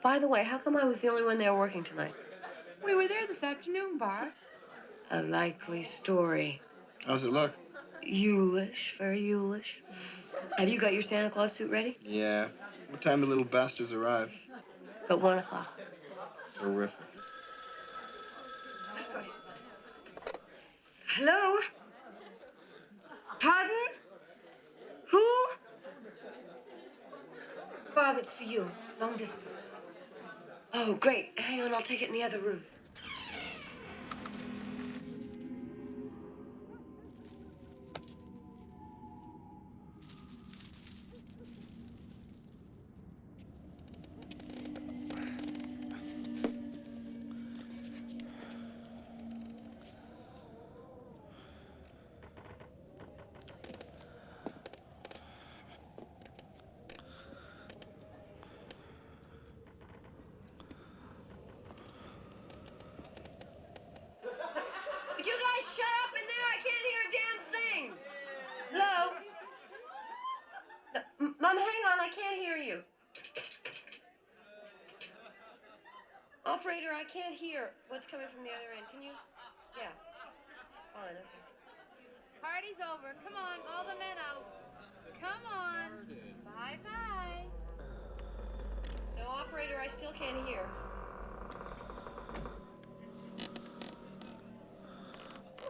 By the way, how come I was the only one there working tonight? We were there this afternoon, Bar. A likely story. How's it look? Youlish, very Youlish. Have you got your Santa Claus suit ready? Yeah. What time do little bastards arrive? At 1 o'clock. Terrific. Hello? Pardon? Who? Bob, it's for you. Long distance. Oh, great. Hang on, I'll take it in the other room. Would you guys shut up in there? I can't hear a damn thing. Hello? No, Mom, hang on. I can't hear you. Operator, I can't hear what's coming from the other end. Can you? Yeah. Fine, okay. Party's over. Come on, all the men out. Come on. Bye-bye. No, operator, I still can't hear.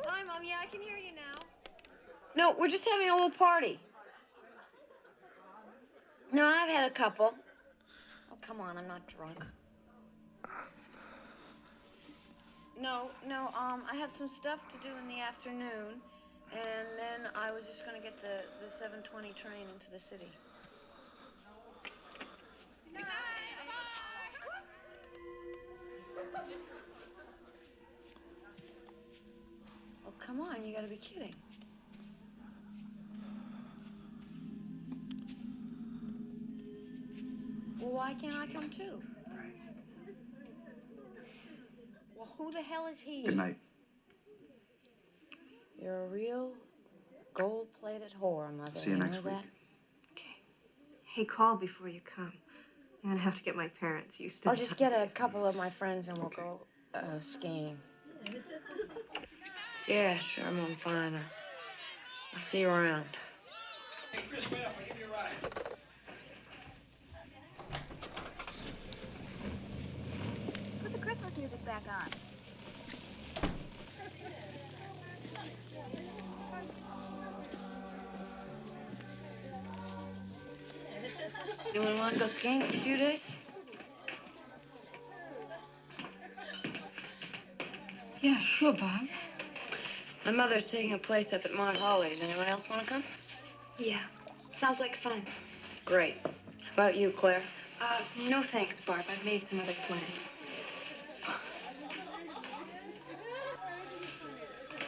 Hi, Mom. Yeah, I can hear you now. No, we're just having a little party. No, I've had a couple. Oh, come on. I'm not drunk. No, I have some stuff to do in the afternoon, and then I was just going to get the 7:20 train into the city. Oh, come on, you got to be kidding. Well, why can't I come too? Well, who the hell is he? Good night. You're a real gold-plated whore, Mother. See you next week. That? Okay. Hey, call before you come. I'm gonna have to get my parents used to I'll just get a couple of my friends and we'll go skiing. Yeah, sure, I'm fine. I'll see you around. Hey, Chris, wait up. I'll give you a ride. Put the Christmas music back on. You want to go skiing for a few days? Yeah, sure, Bob. My mother's taking a place up at Mount Holly's. Anyone else want to come? Yeah. Sounds like fun. Great. How about you, Claire? No thanks, Barb. I've made some other plans.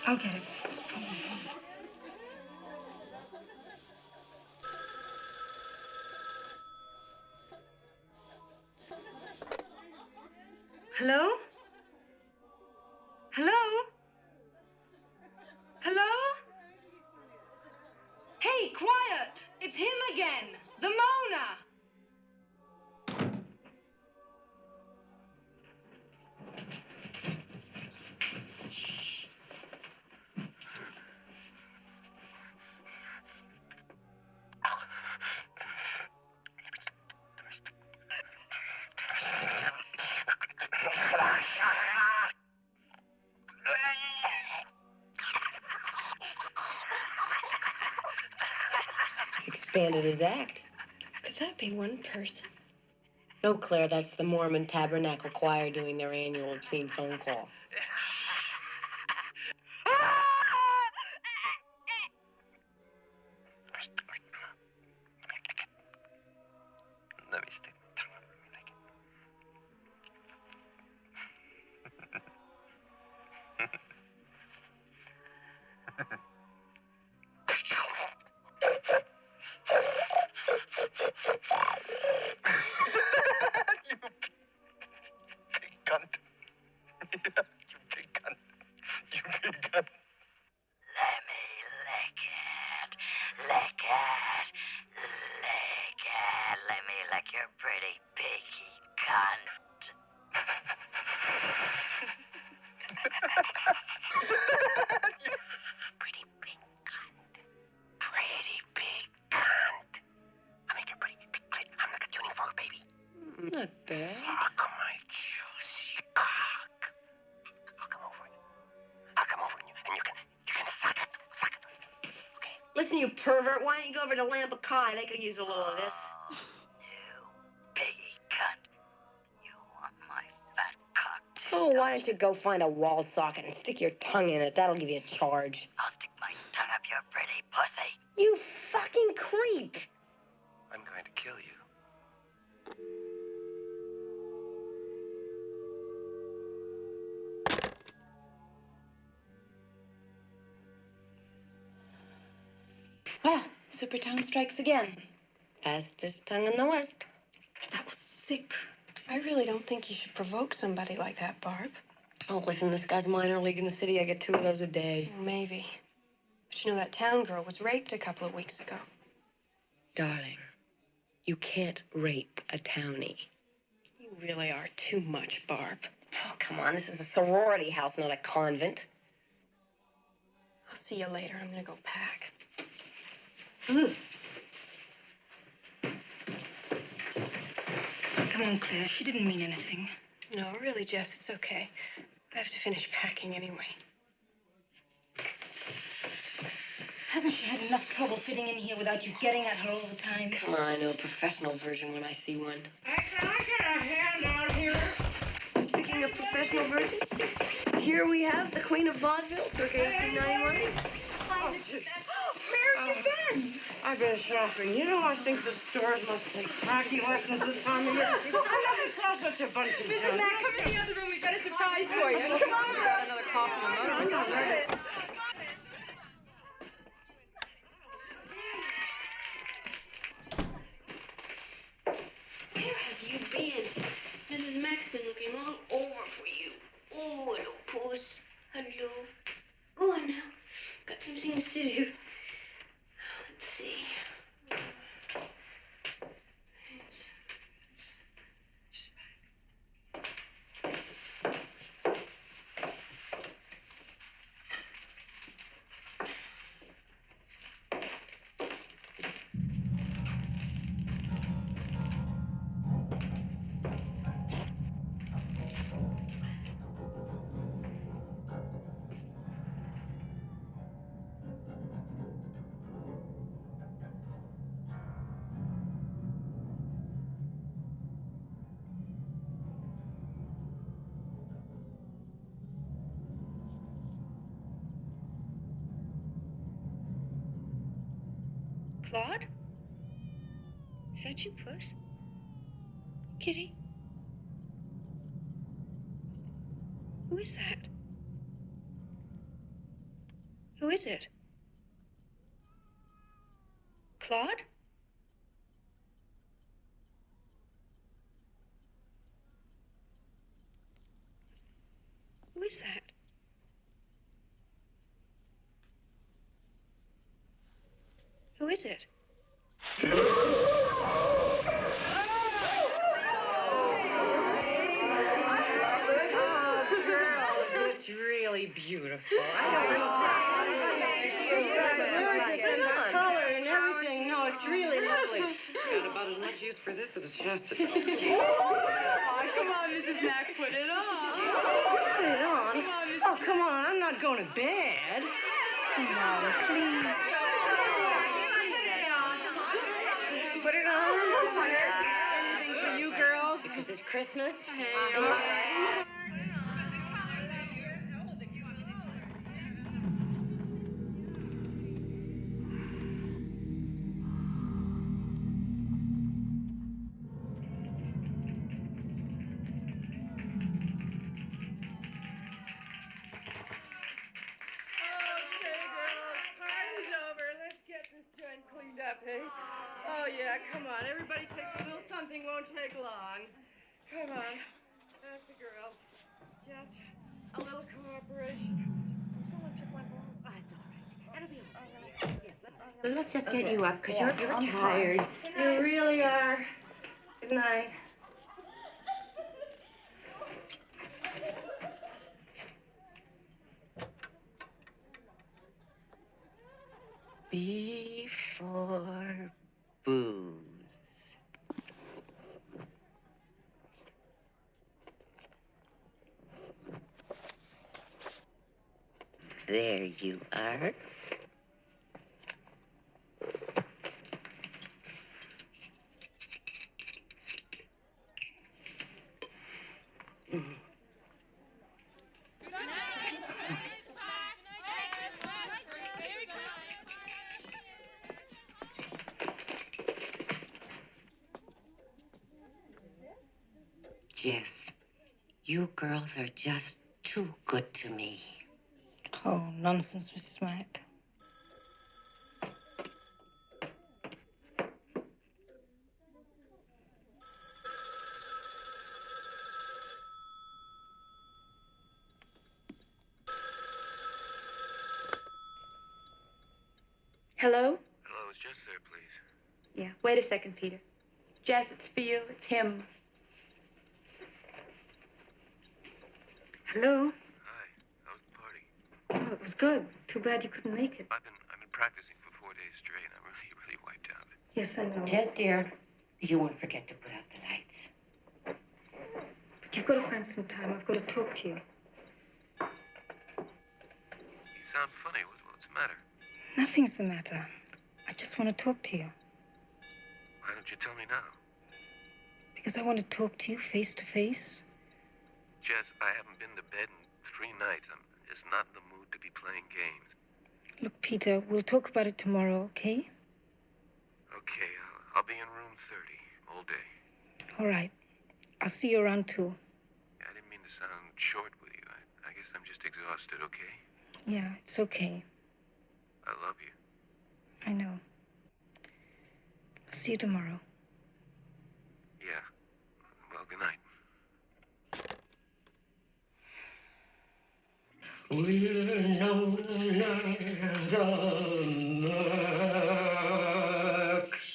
I'll get it. Hello? Hello? Hello? Hey, quiet! It's him again! The Moaner! Shh. He's expanded his act. Could that be one person? No, Claire, that's the Mormon Tabernacle Choir doing their annual obscene phone call. Let me stick my tongue out. You big cunt. You big cunt. You big cunt. Let me lick it. Lick it. Lick it. Let me lick your pretty piggy cunt. cunt. Pretty big cunt. Pretty big cunt. I made a pretty big clit. I'm like a tuning fork, baby. Not bad. Suck my juicy cock. I'll come over and you can suck it. Suck it. Okay. Listen, you pervert, why don't you go over to Lamb-Kai? They could use a little of this. You piggy cunt. You want my fat cock too? Oh, why don't you go find a wall socket and stick your tongue in it? That'll give you a charge. I'll stick my tongue up your pretty pussy. You fucking creep! I'm going to kill you. Well, Super Tongue strikes again. Fastest tongue in the West. That was sick. I really don't think you should provoke somebody like that, Barb. Oh, listen, this guy's minor league in the city. I get 2 of those a day. Maybe. But you know that town girl was raped a couple of weeks ago. Darling, you can't rape a townie. You really are too much, Barb. Oh, come on. This is a sorority house, not a convent. I'll see you later. I'm gonna go pack. Come on, Claire. She didn't mean anything. No, really, Jess, it's okay. I have to finish packing anyway. Hasn't she had enough trouble fitting in here without you getting at her all the time? Come on, I know a professional virgin when I see one. Can I get a hand out here? Speaking of professional virgins, here we have the Queen of Vaudeville, circa 1891. Where have you been? I've been shopping. You know, I think the stores must take tacky lessons this time of year. I never saw such a bunch of Mrs. Mac, come in the other room. We've got a surprise for you. Come on. Another coffee and mug. Where have you been? Mrs. Mac's been looking all over for you. Oh, hello, puss. Hello. Go on now. Got some things to do. Let's see. Claude? Is that you, Puss? Kitty? Who is that? Who is it? Claude? Who is that? Who is it? It's really beautiful. Color and everything. No, it's really lovely. Got about as much use for this as a chastity. Oh, come on, Mrs. Mac, put it on. Put it on? Come on, Mrs. Oh, come on. I'm not going to bed. Come on, please. Put it on. Anything for you girls? Because it's Christmas. Oh, yeah, come on. Everybody takes a little something, won't take long. Come on. That's the girls. Just a little cooperation. Someone took my ball. Oh, it's all right. That'll be all right. Yes, let's just get you up, because you're tired. You really are. Good night. Before booze. There you are. Jess, you girls are just too good to me. Oh, nonsense, Mrs. Mack. Hello? Hello, is Jess there, please? Yeah, wait a second, Peter. Jess, it's for you. It's him. Hello? Hi. How was the party? Oh, it was good. Too bad you couldn't make it. I've been practicing for 4 days straight. I'm really wiped out. Yes, I know. Jess, dear, you won't forget to put out the lights. But you've got to find some time. I've got to talk to you. You sound funny. What's the matter? Nothing's the matter. I just want to talk to you. Why don't you tell me now? Because I want to talk to you face to face. Jess, I haven't been to bed in 3 nights. I'm just not in the mood to be playing games. Look, Peter, we'll talk about it tomorrow, okay? Okay, I'll be in room 30 all day. All right. I'll see you around 2. I didn't mean to sound short with you. I guess I'm just exhausted, okay? Yeah, it's okay. I love you. I know. I'll see you tomorrow. Yeah. Well, good night. We're no marks.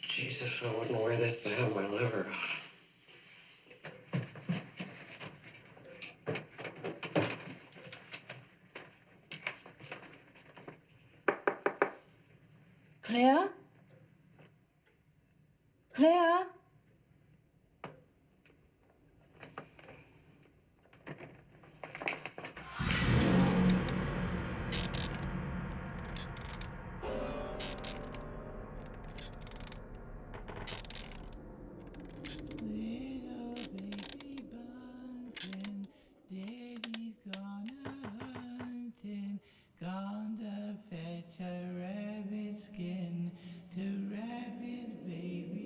Jesus, I wouldn't wear this to have my liver. Claire? Claire? Little baby bunting, daddy's gone a-hunting, gone to fetch a rabbit skin to wrap his baby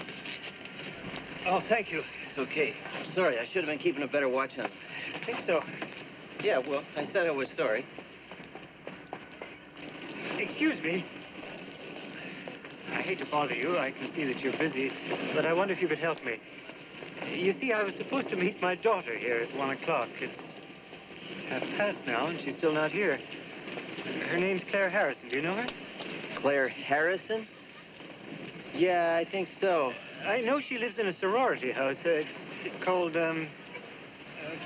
Agnes in. Oh, thank you. It's okay. I'm sorry. I should have been keeping a better watch on them. I think so. Yeah, well, I said I was sorry. Excuse me. I hate to bother you. I can see that you're busy, but I wonder if you could help me. You see, I was supposed to meet my daughter here at 1 o'clock. It's 1:30 now, and she's still not here. Her name's Clare Harrison. Do you know her? Clare Harrison? Yeah, I think so. I know she lives in a sorority house. It's called,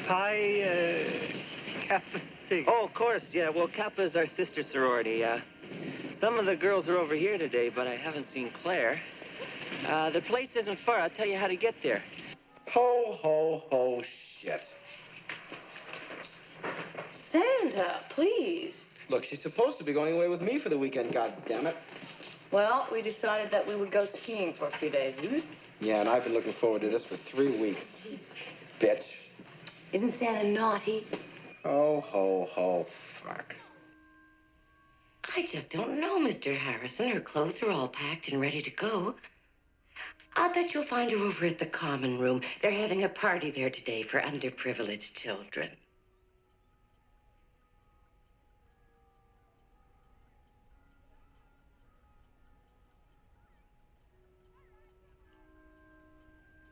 Pi, Kappa Sig. Oh, of course, yeah. Well, Kappa's our sister sorority. Some of the girls are over here today, but I haven't seen Claire. The place isn't far. I'll tell you how to get there. Ho, ho, ho, shit. Santa, please. Look, she's supposed to be going away with me for the weekend, goddammit. Well, we decided that we would go skiing for a few days. Yeah, and I've been looking forward to this for 3 weeks. Bitch. Isn't Santa naughty? Ho, ho, ho, fuck. I just don't know, Mr. Harrison. Her clothes are all packed and ready to go. I'll bet you'll find her over at the common room. They're having a party there today for underprivileged children.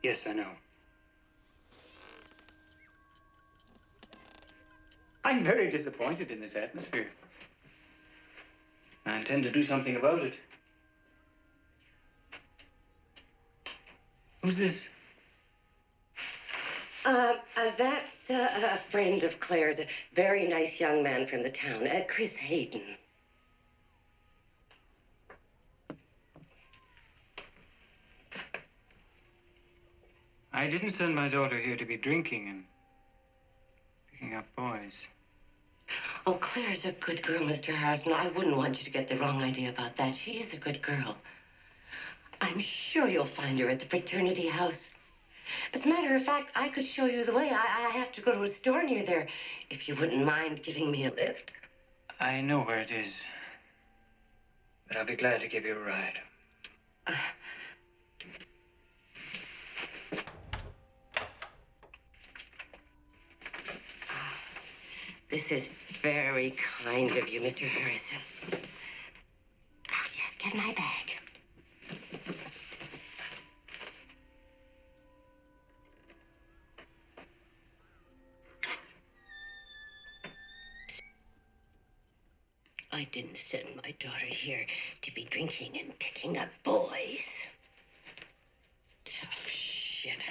Yes, I know. I'm very disappointed in this atmosphere. I intend to do something about it. Who's this? That's a friend of Claire's, a very nice young man from the town, Chris Hayden. I didn't send my daughter here to be drinking and picking up boys. Oh, Claire's a good girl, Mr. Harrison. I wouldn't want you to get the wrong idea about that. She is a good girl. I'm sure you'll find her at the fraternity house. As a matter of fact, I could show you the way. I have to go to a store near there, if you wouldn't mind giving me a lift. I know where it is, but I'll be glad to give you a ride. This is very kind of you, Mr. Harrison. I'll just get my bag. I didn't send my daughter here to be drinking and picking up boys. Tough shit.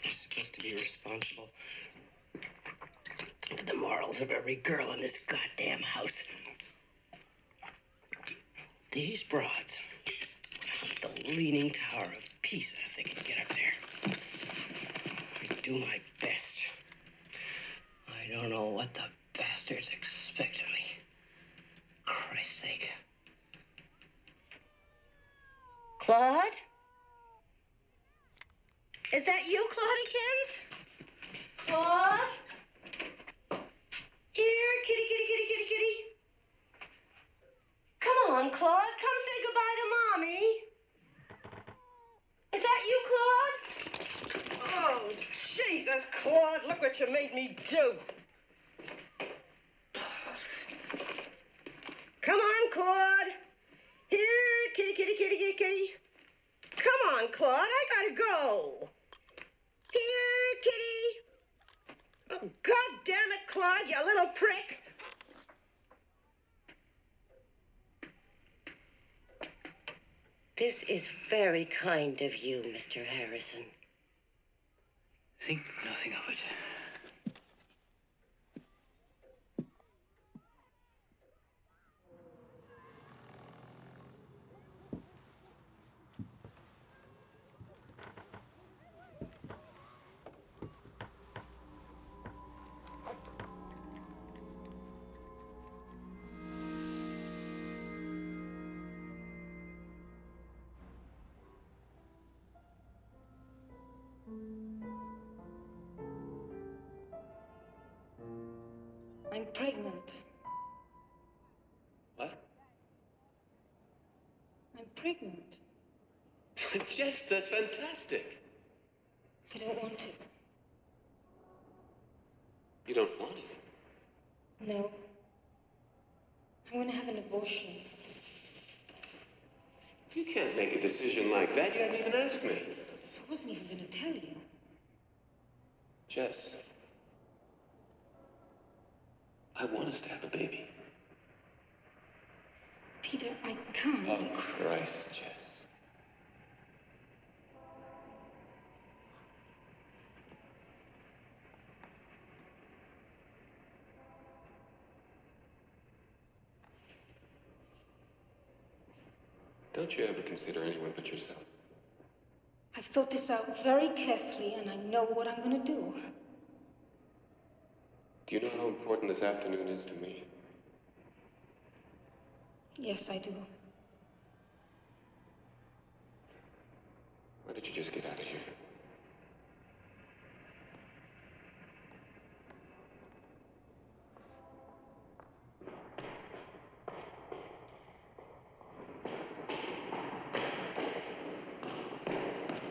You're supposed to be responsible for the morals of every girl in this goddamn house. These broads have the leaning tower of Pisa if they can get up there. I do my best. I don't know what the bastards expect of me. Christ's sake. Claude? Is that you, Claudikins? Claude? Here, kitty, kitty, kitty, kitty, kitty. Come on, Claude. Come say goodbye to Mommy. Is that you, Claude? Oh, Jesus, Claude, look what you made me do. Come on, Claude. Here, kitty, kitty, kitty, kitty, kitty. Come on, Claude, I gotta go. Here, kitty. Oh, God damn it, Claude, you little prick. This is very kind of you, Mr. Harrison. Think nothing of it. I'm pregnant. What? I'm pregnant. Jess, that's fantastic. I don't want it. You don't want it? No. I'm going to have an abortion. You can't make a decision like that. You hadn't even asked me. I wasn't even going to tell you. Jess, I want us to have a baby. Peter, I can't. Oh, Christ, Jess. Don't you ever consider anyone but yourself? I've thought this out very carefully, and I know what I'm going to do. Do you know how important this afternoon is to me? Yes, I do. Why don't you just get out of here?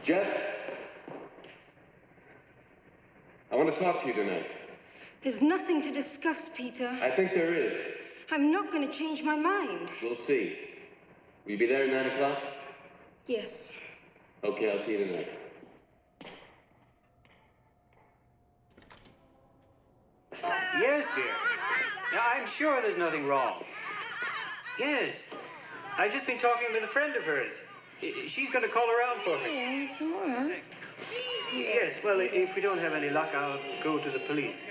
Jeff? I want to talk to you tonight. There's nothing to discuss, Peter. I think there is. I'm not going to change my mind. We'll see. Will you be there at 9 o'clock? Yes. Okay, I'll see you tonight. Yes, dear. Now, I'm sure there's nothing wrong. Yes. I've just been talking with a friend of hers. She's going to call around for me. Yeah, some more, huh? Yes, well, if we don't have any luck, I'll go to the police.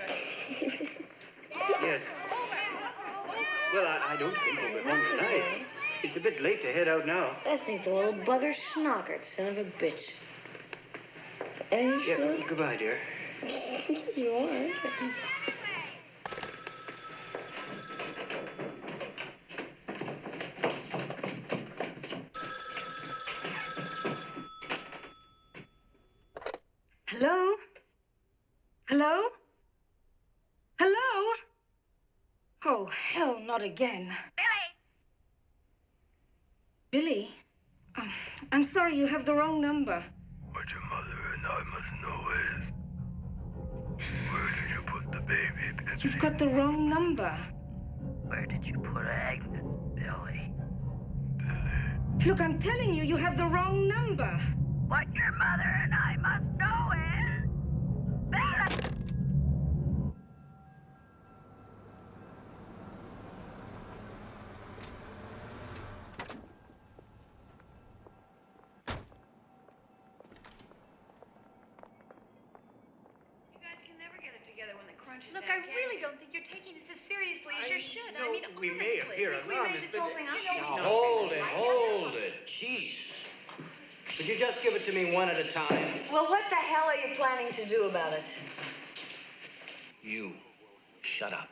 Yes. Well, I don't think we'll be home tonight. It's a bit late to head out now. I think the little bugger schnockered, son of a bitch. And you Yeah, goodbye, dear. You aren't. Hello? Hello? Hello? Oh, hell, not again. Billy! Billy? I'm sorry, you have the wrong number. What your mother and I must know is, where did you put the baby, Billy? You've got the wrong number. Where did you put Agnes, Billy? Look, I'm telling you, you have the wrong number. What your mother and I must know is, Billy! Look, I really don't think you're taking this as seriously as you should. I mean, we honestly, may appear we made anonymous, this but whole thing up. Now, hold it. Jeez. Could you just give it to me one at a time? Well, what the hell are you planning to do about it? You. Shut up.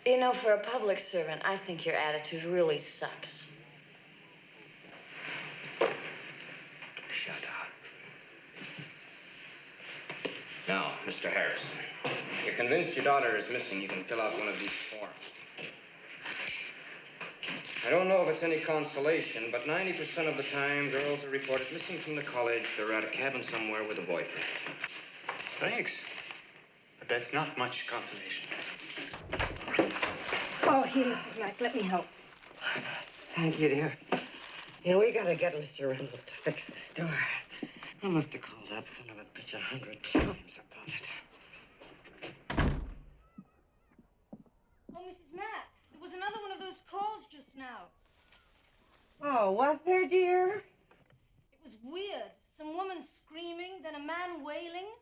You know, for a public servant, I think your attitude really sucks. Shut up. Now, Mr. Harrison, if you're convinced your daughter is missing, you can fill out one of these forms. I don't know if it's any consolation, but 90% of the time, girls are reported missing from the college. They're at a cabin somewhere with a boyfriend. Thanks. But that's not much consolation. Oh, here, Mrs. Mack, let me help. Thank you, dear. You know, we gotta get Mr. Reynolds to fix this door. I must have called that son of a bitch 100 times about it. Oh, Mrs. Mack, there was another one of those calls just now. Oh, what there, dear? It was weird. Some woman screaming, then a man wailing.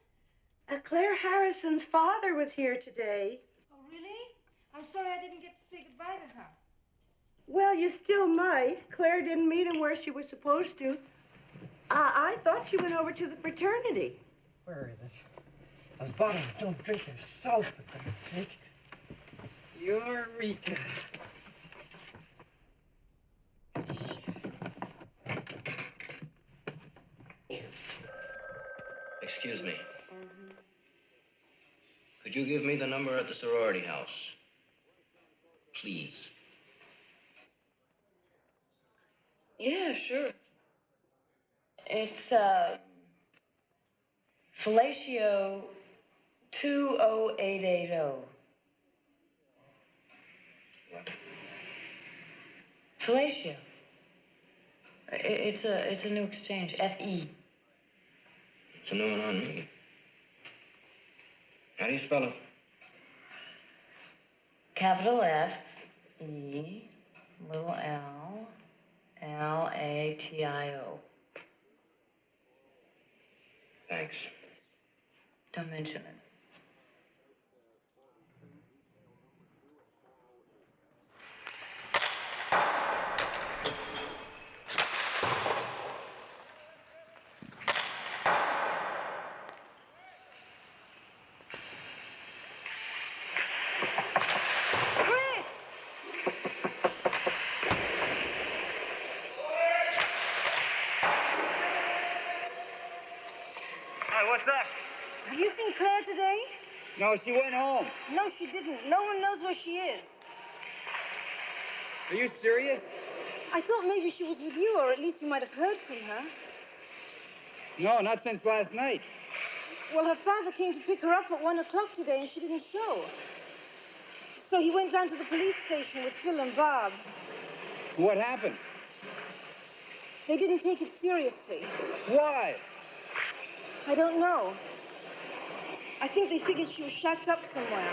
Clare Harrison's father was here today. Oh, really? I'm sorry I didn't get to say goodbye to her. Well, you still might. Claire didn't meet him where she was supposed to. I thought she went over to the fraternity. Where is it? Those bottles don't drink their salt, for God's sake. Eureka. Excuse me. Could you give me the number at the sorority house? Please. Yeah, sure. It's, fellatio 20880. What? Fellatio. It's a new exchange, FE. It's a new one on me. How do you spell it? Capital F, E, little L, Latio. Thanks. Don't mention it. Hi, what's up? Have you seen Claire today? No, she went home. No, she didn't. No one knows where she is. Are you serious? I thought maybe she was with you, or at least you might have heard from her. No, not since last night. Well, her father came to pick her up at 1 o'clock today, and she didn't show. So he went down to the police station with Phil and Bob. What happened? They didn't take it seriously. Why? I don't know. I think they figured she was shacked up somewhere.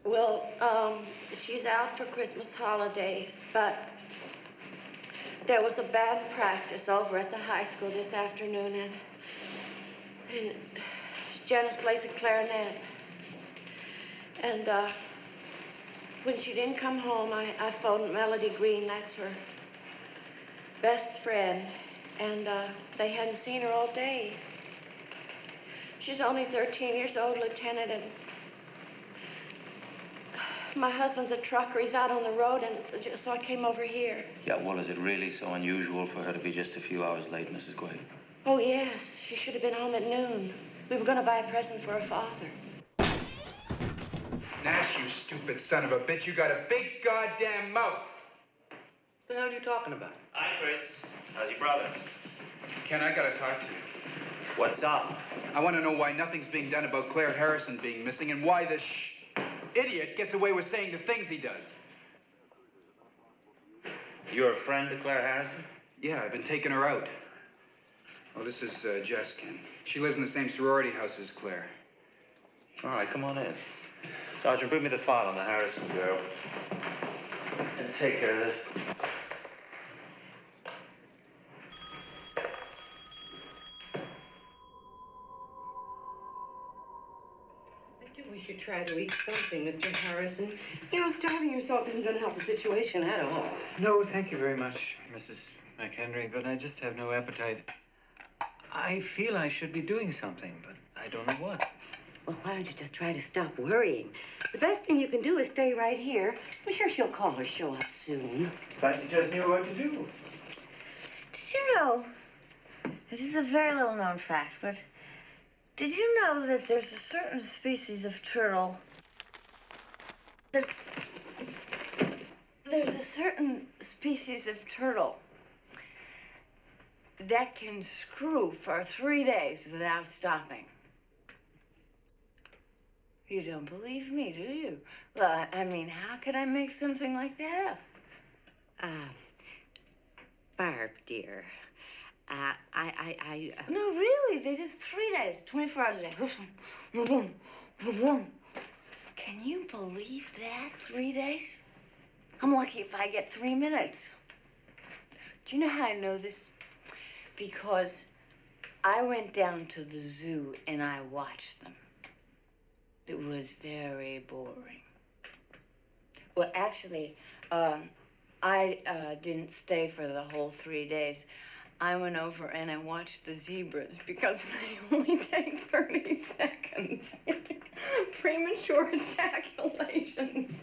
Well, she's out for Christmas holidays, but there was a band practice over at the high school this afternoon, and Janice plays the clarinet. And when she didn't come home, I phoned Melody Green, that's her best friend, and they hadn't seen her all day. She's only 13 years old, Lieutenant, and my husband's a trucker. He's out on the road, and so I came over here. Yeah, well, is it really so unusual for her to be just a few hours late, Mrs. Quaid? Oh, yes. She should have been home at noon. We were going to buy a present for her father. Nash, you stupid son of a bitch. You got a big goddamn mouth. What the hell are you talking about? Hi, Chris. How's your brother? Ken, I gotta talk to you. What's up? I want to know why nothing's being done about Clare Harrison being missing and why this idiot gets away with saying the things he does. You're a friend to Clare Harrison? Yeah, I've been taking her out. Oh, this is Jess, Ken. She lives in the same sorority house as Claire. All right, come on in. Sergeant, bring me the file on the Harrison girl. And take care of this. We should try to eat something, Mr. Harrison. You know, starving yourself isn't going to help the situation at all. No, thank you very much, Mrs. McHenry, but I just have no appetite. I feel I should be doing something, but I don't know what. Well, why don't you just try to stop worrying? The best thing you can do is stay right here. I'm sure she'll call or show up soon. Thought you just knew what to do. Did you know, this is a very little known fact, but did you know that there's a certain species of turtle there's a certain species of turtle that can screw for 3 days without stopping? You don't believe me, do you? Well, I mean, how could I make something like that up? Barb, dear, No, really, they did 3 days, 24 hours a day. Boom, boom, boom. Can you believe that? 3 days? I'm lucky if I get 3 minutes. Do you know how I know this? Because I went down to the zoo and I watched them. It was very boring. Well, actually, I didn't stay for the whole 3 days. I went over and I watched the zebras because they only take 30 seconds. Premature ejaculation.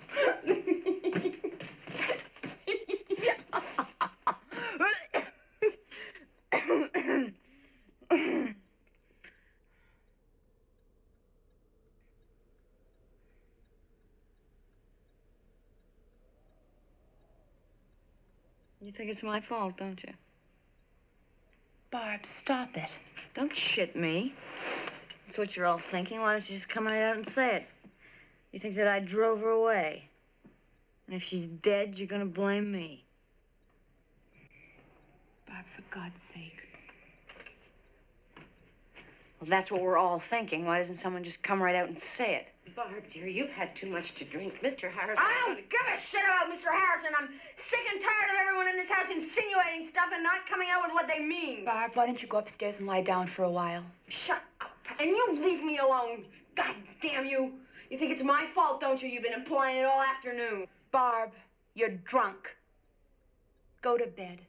You think it's my fault, don't you? Barb, stop it. Don't shit me. That's what you're all thinking. Why don't you just come right out and say it? You think that I drove her away. And if she's dead, you're gonna blame me. Barb, for God's sake. Well, that's what we're all thinking. Why doesn't someone just come right out and say it? Barb, dear, you've had too much to drink. Mr. Harrison... I don't give a shit about Mr. Harrison. I'm sick and tired of everyone in this house insinuating stuff and not coming out with what they mean. Barb, why don't you go upstairs and lie down for a while? Shut up. And you leave me alone. God damn you. You think it's my fault, don't you? You've been implying it all afternoon. Barb, you're drunk. Go to bed.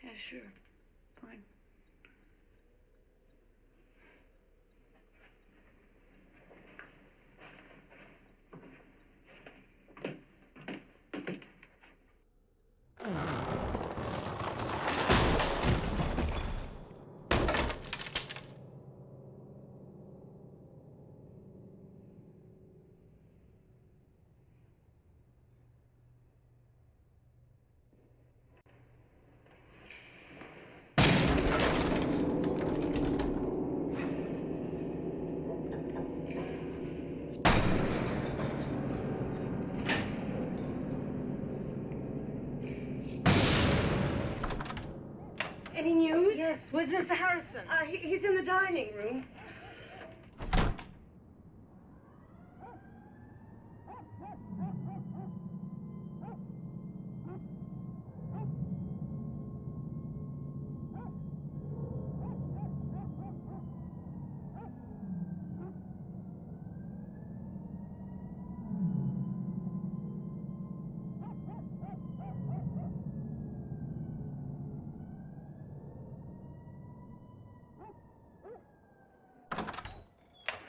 Yeah, sure. Fine. Any news? Yes, where's Mr. Harrison? He's in the dining room.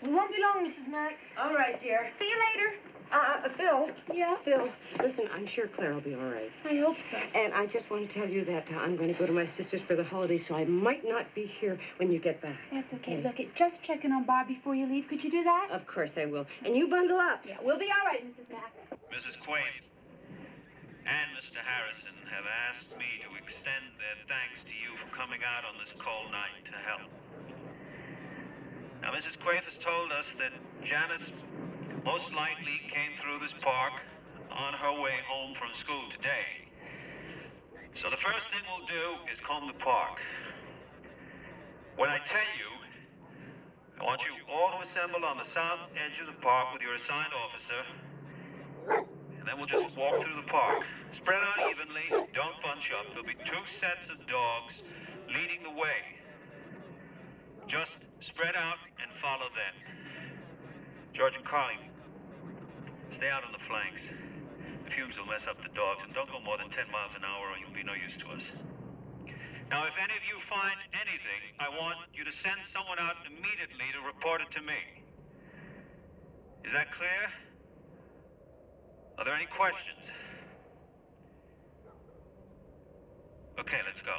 We won't be long, Mrs. Mack. All right, dear. See you later. Phil. Yeah? Phil, listen, I'm sure Claire will be all right. I hope so. And I just want to tell you that I'm going to go to my sister's for the holidays, so I might not be here when you get back. That's okay. Look, just checking on Barb before you leave. Could you do that? Of course I will. And you bundle up. Yeah, we'll be all right, Mrs. Mack. Mrs. Quaid and Mr. Harrison have asked me to extend their thanks to you for coming out on this cold night to help. Now, Mrs. Quaid has told us that Janice most likely came through this park on her way home from school today. So the first thing we'll do is comb the park. When I tell you, I want you all to assemble on the south edge of the park with your assigned officer, and then we'll just walk through the park. Spread out evenly, don't bunch up. There'll be 2 sets of dogs leading the way. Just spread out and follow them. George and Carly, stay out on the flanks. The fumes will mess up the dogs, and don't go more than 10 miles an hour or you'll be no use to us. Now, if any of you find anything, I want you to send someone out immediately to report it to me. Is that clear? Are there any questions? Okay, let's go.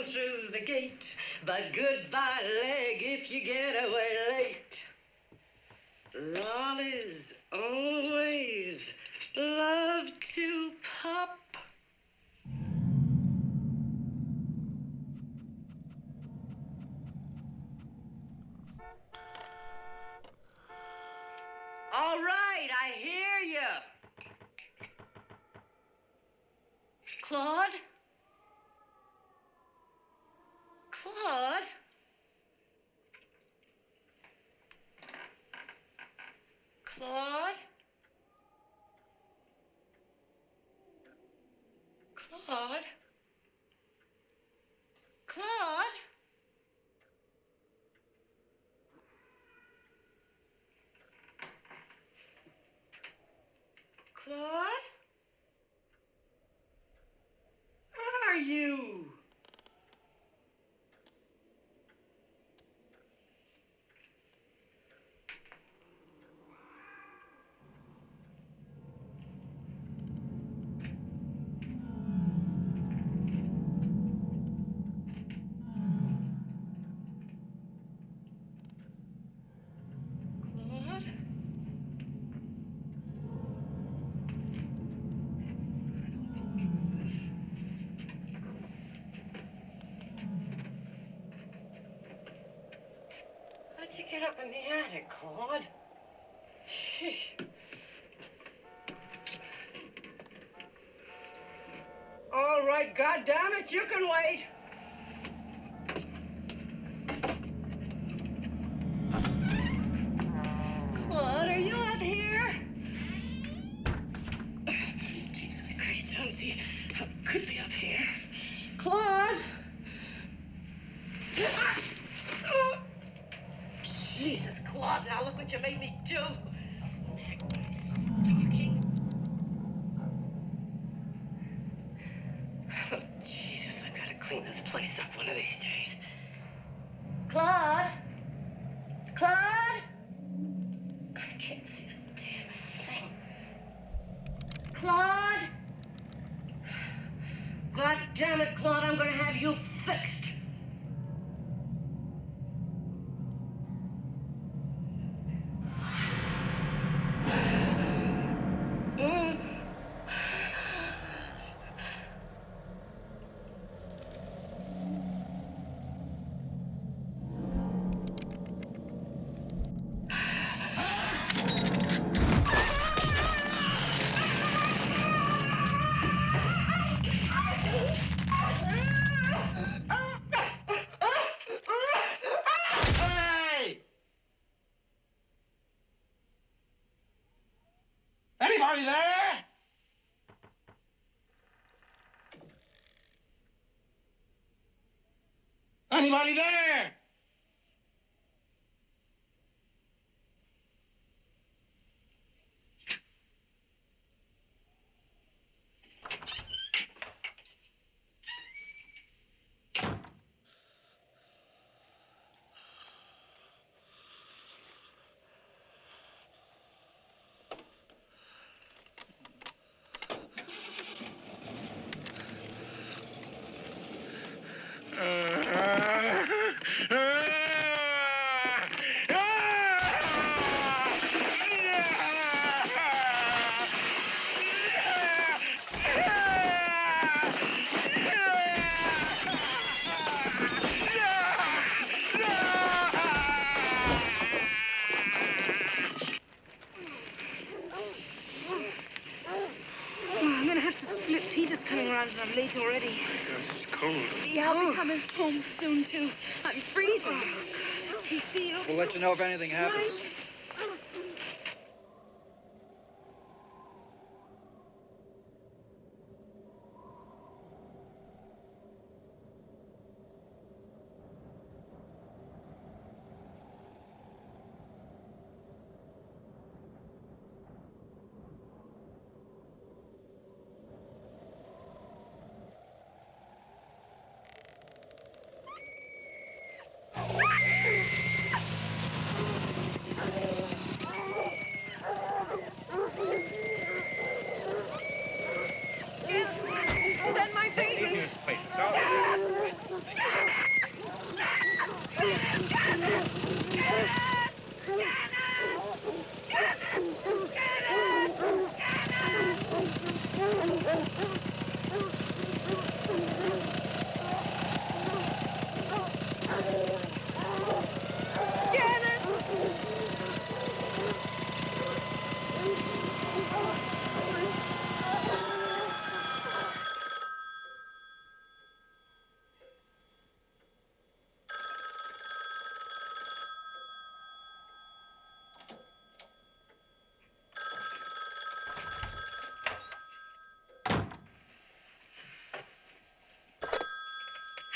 through the gate, but goodbye leg if you get away late. Lollies always love to pop. All right, I hear you. Claude? Claude? Claude? Claude? Claude? Claude? Where are you? Claude? How'd you get up in the attic, Claude? Sheesh. All right, goddammit, you can wait. Claude, are you up here? Jesus Christ, I don't see how it could be up here. Claude? Jesus, Claude, now look what you made me do. Talking. Oh, Jesus, I gotta clean this place up one of these days. Claude? Claude? I can't see a damn thing. Claude? God damn it, Claude, I'm gonna have you fixed. Hey! Anybody there? Anybody there? I'm gonna have to split. Peter's coming around and I'm late already. It's cold. Yeah, I'll be coming home soon, too. I'm freezing. Oh, God. Okay, see you. We'll let you know if anything happens.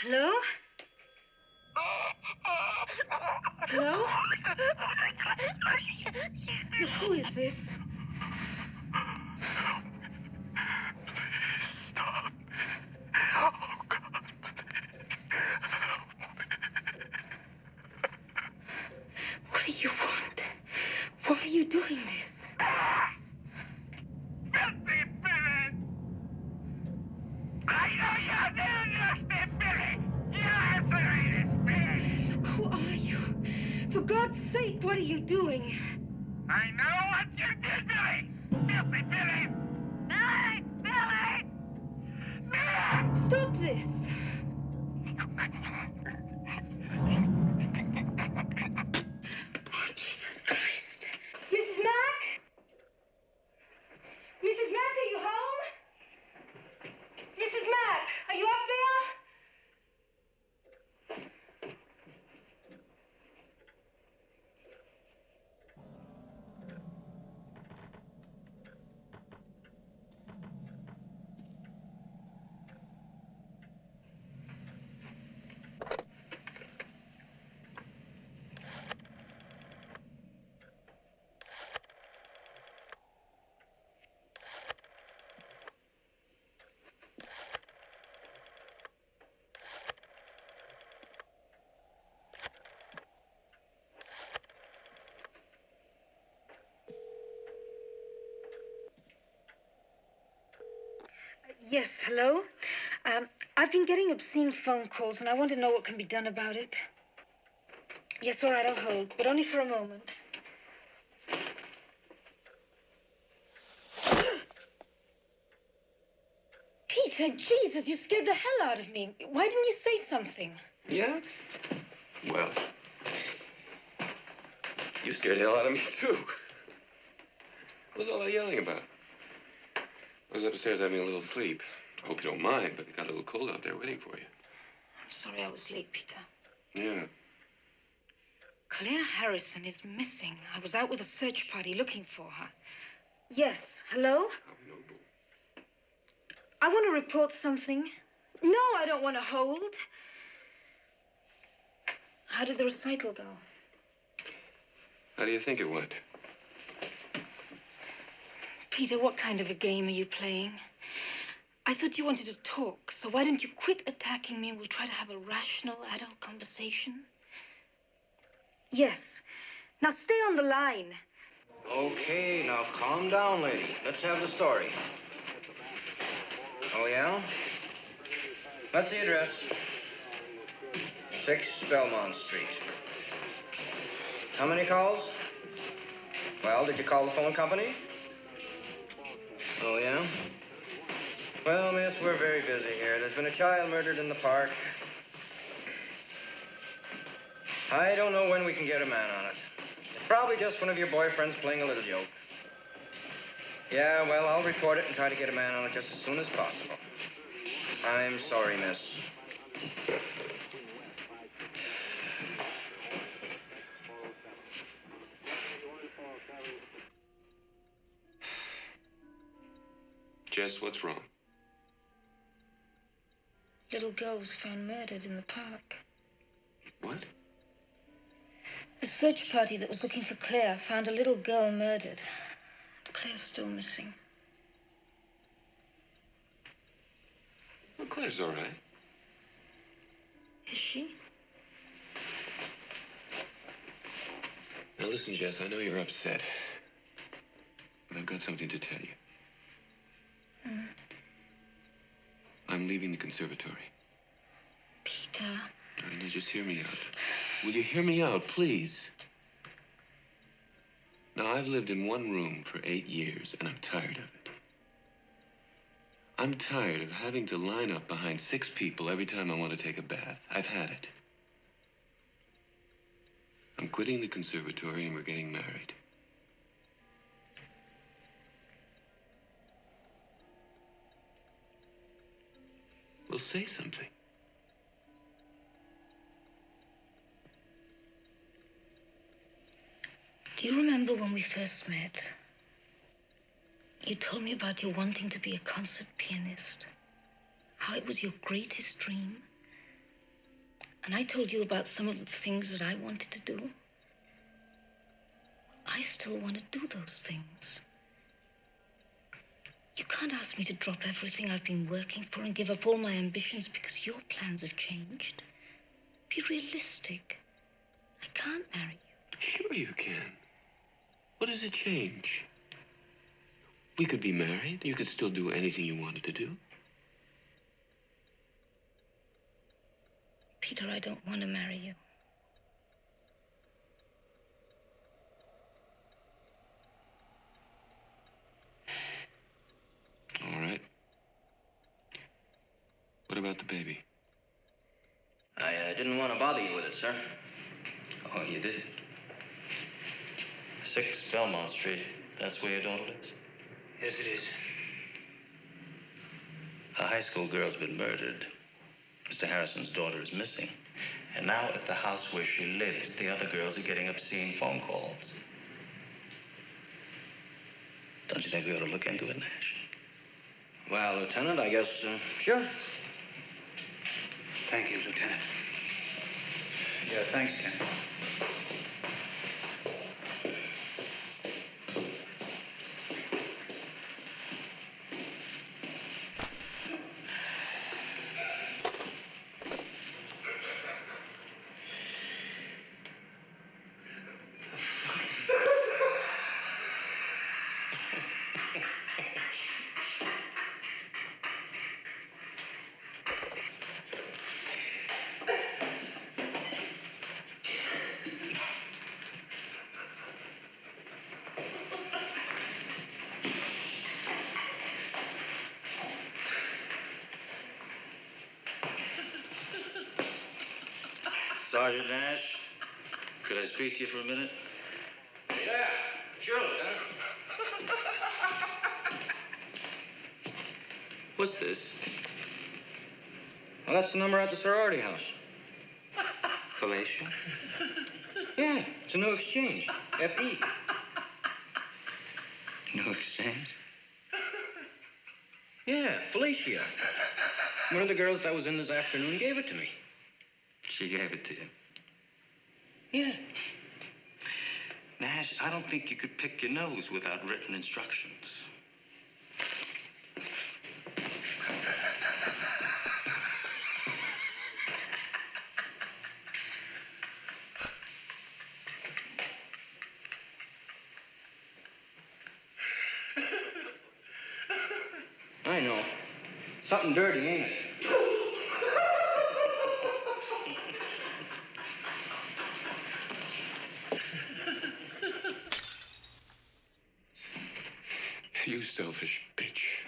Hello? Hello? Look, who is this? Stop. What do you want? Why are you doing this? Who are you? For God's sake, what are you doing? I know what you did, Billy! Filthy Billy! Billy! Billy! Stop this! Oh, Jesus Christ. Mrs. Mack? Mrs. Mack, are you home? Mrs. Mack, are you up there? Yes, hello? I've been getting obscene phone calls, and I want to know what can be done about it. Yes, all right, I'll hold, but only for a moment. Peter, Jesus, you scared the hell out of me. Why didn't you say something? Yeah? Well, you scared the hell out of me, too. What was all that yelling about? I was upstairs having a little sleep. I hope you don't mind, but it got a little cold out there waiting for you. I'm sorry I was late, Peter. Yeah. Clare Harrison is missing. I was out with a search party looking for her. Yes, hello? How noble. I want to report something. No, I don't want to hold. How did the recital go? How do you think it went? Peter, what kind of a game are you playing? I thought you wanted to talk, so why don't you quit attacking me and we'll try to have a rational, adult conversation? Yes. Now stay on the line. Okay, now calm down, lady. Let's have the story. Oh, yeah? That's the address. 6 Belmont Street. How many calls? Well, did you call the phone company? Oh, yeah? Well, miss, we're very busy here. There's been a child murdered in the park. I don't know when we can get a man on it. It's probably just one of your boyfriends playing a little joke. Yeah, well, I'll report it and try to get a man on it just as soon as possible. I'm sorry, miss. Jess, what's wrong? Little girl was found murdered in the park. What? A search party that was looking for Claire found a little girl murdered. Claire's still missing. Well, Claire's all right. Is she? Now listen, Jess, I know you're upset. But I've got something to tell you. I'm leaving the conservatory. Peter. Now, just hear me out. Will you hear me out, please? Now, I've lived in one room for 8 years, and I'm tired of it. I'm tired of having to line up behind 6 people every time I want to take a bath. I've had it. I'm quitting the conservatory, and we're getting married. Well, say something. Do you remember when we first met? You told me about your wanting to be a concert pianist. How it was your greatest dream. And I told you about some of the things that I wanted to do. I still want to do those things. You can't ask me to drop everything I've been working for and give up all my ambitions because your plans have changed. Be realistic. I can't marry you. Sure you can. What does it change? We could be married. You could still do anything you wanted to do. Peter, I don't want to marry you. All right. What about the baby? I didn't want to bother you with it, sir. Oh, you did? 6 Belmont Street. That's where your daughter lives? Yes, it is. A high school girl's been murdered. Mr. Harrison's daughter is missing. And now at the house where she lives, the other girls are getting obscene phone calls. Don't you think we ought to look into it, Nash? Well, Lieutenant, I guess, sure. Thank you, Lieutenant. Yeah, thanks, Ken. Sergeant Nash, could I speak to you for a minute? Yeah, sure, Lieutenant. What's this? Well, that's the number at the sorority house. Felicia? Yeah, it's a new exchange. F.E. New exchange? Yeah, Felicia. One of the girls that was in this afternoon gave it to me. She gave it to you. Yeah. Nash, I don't think you could pick your nose without written instructions. I know. Something dirty, ain't it? You selfish bitch.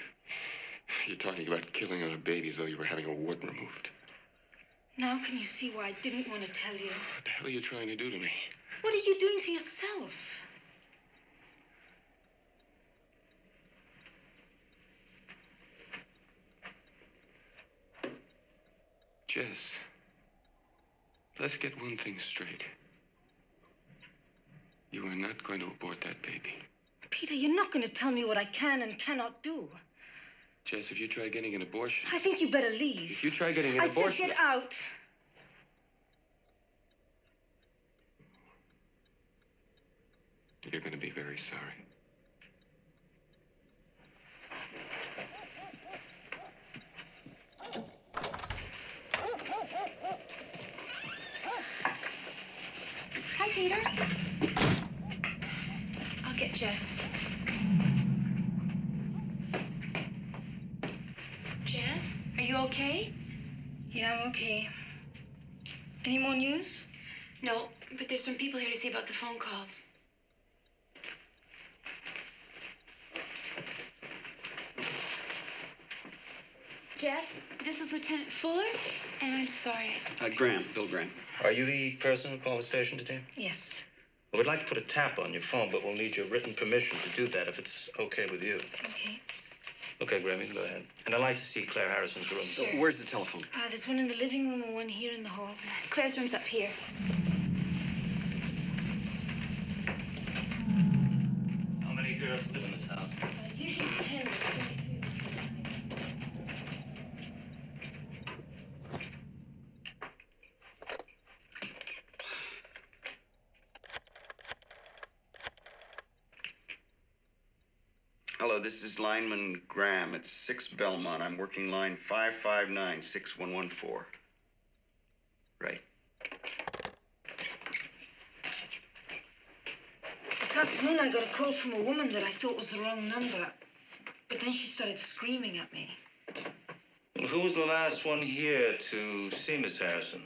You're talking about killing our baby as though you were having a wart removed. Now can you see why I didn't want to tell you? What the hell are you trying to do to me? What are you doing to yourself? Jess, let's get one thing straight. You are not going to abort that baby. Peter, you're not going to tell me what I can and cannot do. Jess, if you try getting an abortion... I think you better leave. If you try getting an I abortion... said get out. You're going to be very sorry. Hi, Peter. I'll get Jess. Jess, are you okay? Yeah, I'm okay. Any more news? No, but there's some people here to see about the phone calls. Jess, this is Lieutenant Fuller, and I'm sorry. Graham, Bill Graham. Are you the person who called the station today? Yes. Well, we'd like to put a tap on your phone, but we'll need your written permission to do that if it's okay with you. Okay. Okay, Graham, you can go ahead. And I'd like to see Clare Harrison's room. Sure. Where's the telephone? There's one in the living room and one here in the hall. Claire's room's up here. How many girls live in this house? Usually 10. this is lineman Graham. It's 6 Belmont. I'm working line 559-6114. Right. This afternoon, I got a call from a woman that I thought was the wrong number. But then she started screaming at me. Who was the last one here to see Miss Harrison?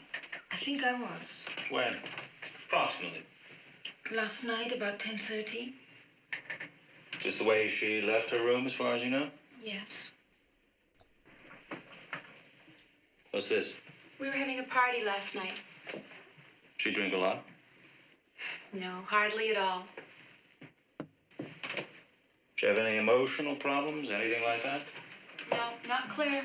I think I was. When? Approximately. Last night, about 10:30. Just the way she left her room, as far as you know? Yes. What's this? We were having a party last night. She drink a lot? No, hardly at all. Did you have any emotional problems, anything like that? No, not Claire.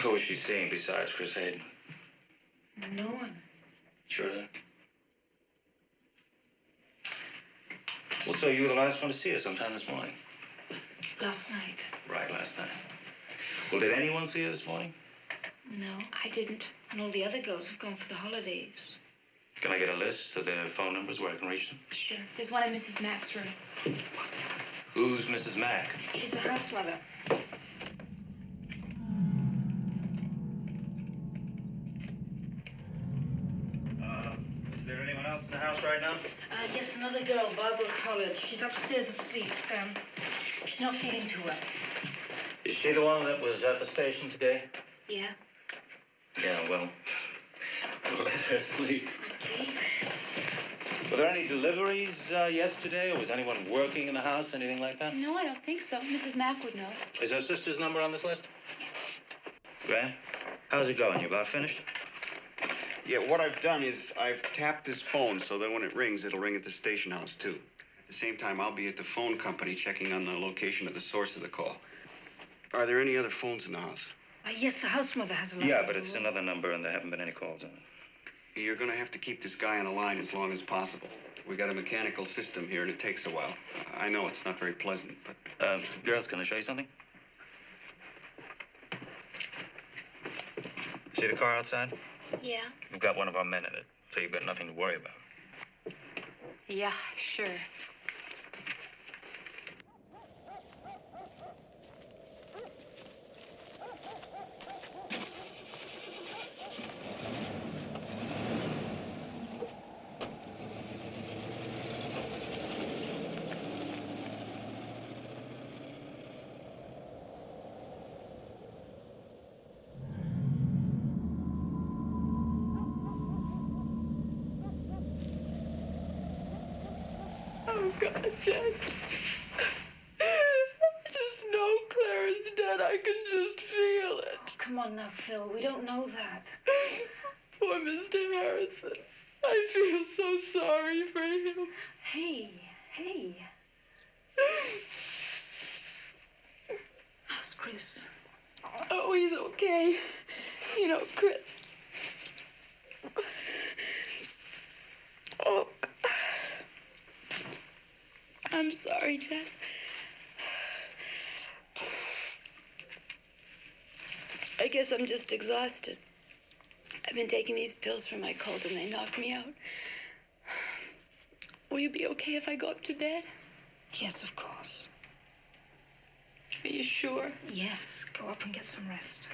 Who was she seeing besides Chris Hayden? No one. Sure then? Well, so you were the last one to see her sometime this morning? Last night. Right, last night. Well, did anyone see her this morning? No, I didn't. And all the other girls have gone for the holidays. Can I get a list of their phone numbers where I can reach them? Sure. There's one in Mrs. Mack's room. Who's Mrs. Mack? She's a house mother. Is there anyone else in the house right now? Yes, another girl, Barbara College. She's upstairs asleep. She's not feeling too well. Is she the one that was at the station today? Yeah. Yeah, well, let her sleep. Okay. Were there any deliveries yesterday, or was anyone working in the house, anything like that? No, I don't think so. Mrs. Mack would know. Is her sister's number on this list? Graham, how's it going? You about finished? Yeah, what I've done is I've tapped this phone so that when it rings, it'll ring at the station house, too. At the same time, I'll be at the phone company checking on the location of the source of the call. Are there any other phones in the house? Yes, the house mother has a number. Yeah, but it's another number, and there haven't been any calls on it. You're going to have to keep this guy on the line as long as possible. We got a mechanical system here, and it takes a while. I know it's not very pleasant, but... Girls, can I show you something? See the car outside? Yeah. We've got one of our men in it, so you've got nothing to worry about. Yeah, sure. Oh, God, Jess. I just know Claire is dead. I can just feel it. Oh, come on now, Phil. We don't know that. Poor Mr. Harrison. I feel so sorry for him. Hey. How's Chris? Oh, he's okay. You know, Chris. Oh. I'm sorry, Jess. I guess I'm just exhausted. I've been taking these pills for my cold and they knock me out. Will you be okay if I go up to bed? Yes, of course. Are you sure? Yes, go up and get some rest.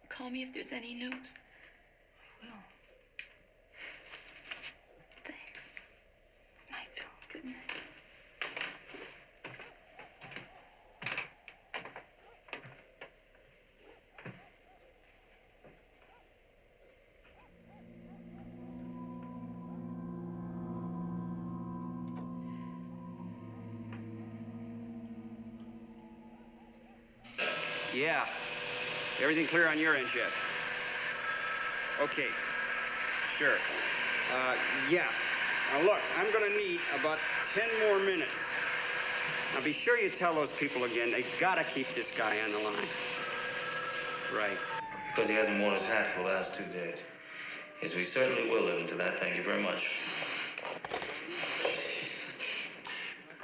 Call me if there's any news. I will. Thanks. Night, Phil. Good night. Yeah. Everything clear on your end, Jeff? Okay. Sure. Yeah. Now, look, I'm going to need about 10 more minutes. Now, be sure you tell those people again, they got to keep this guy on the line. Right. Because he hasn't worn his hat for the last 2 days. Yes, we certainly will live into that. Thank you very much.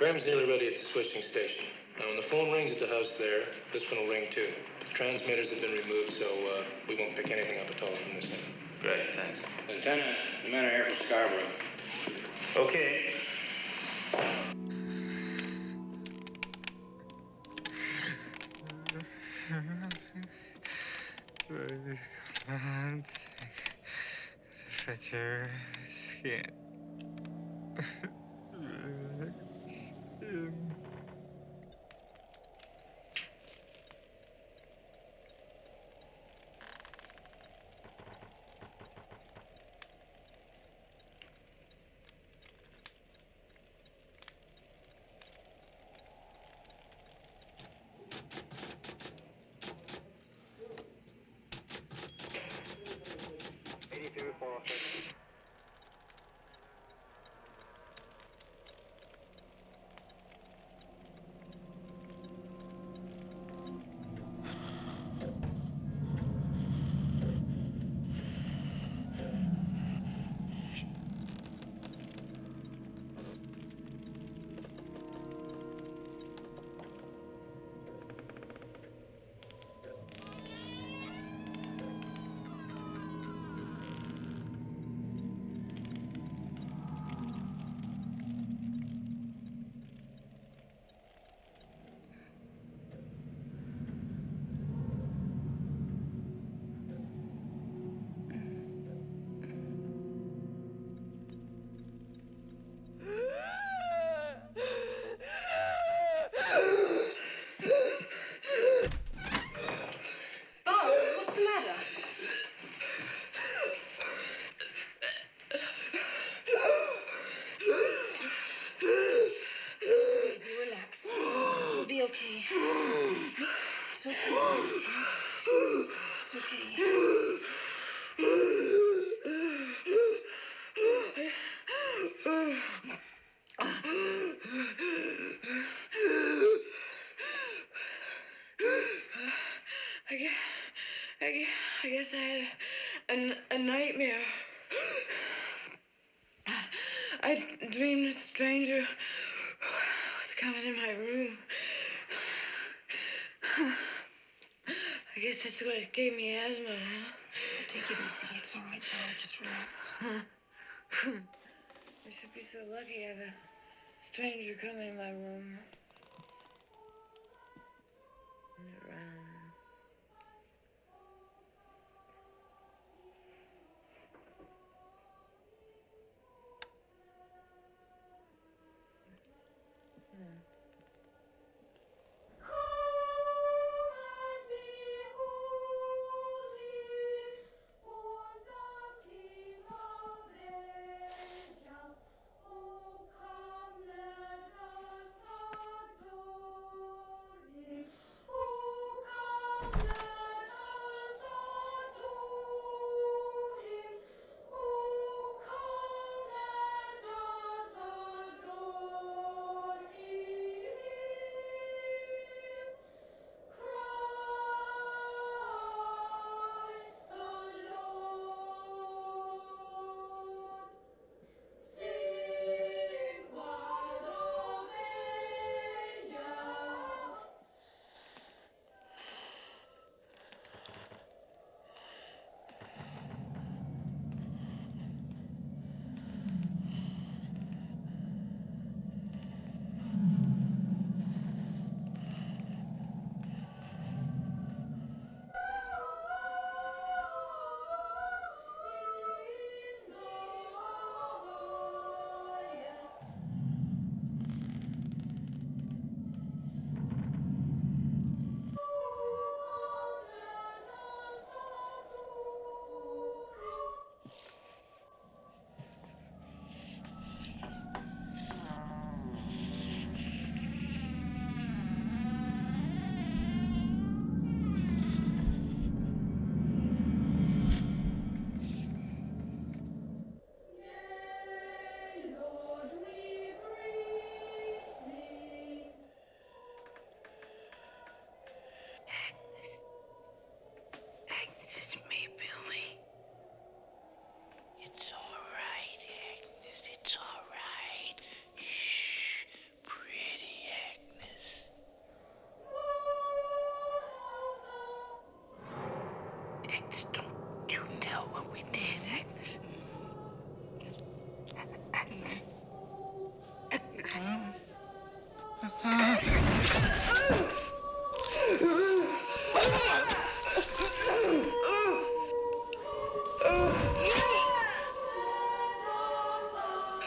Graham's nearly ready at the switching station. Now, when the phone rings at the house there, this one will ring too. The transmitters have been removed, so we won't pick anything up at all from this end. Great, thanks. Lieutenant, the men are here from Scarborough. Okay. Can't fetch your skin. What's the matter? Easy, relax. You'll be okay. It's okay. It's okay. I guess I had a nightmare. I dreamed a stranger was coming in my room. I guess that's what gave me asthma, huh? Take it easy. It's all right now. Just relax. I should be so lucky to have a stranger come in my room. Around.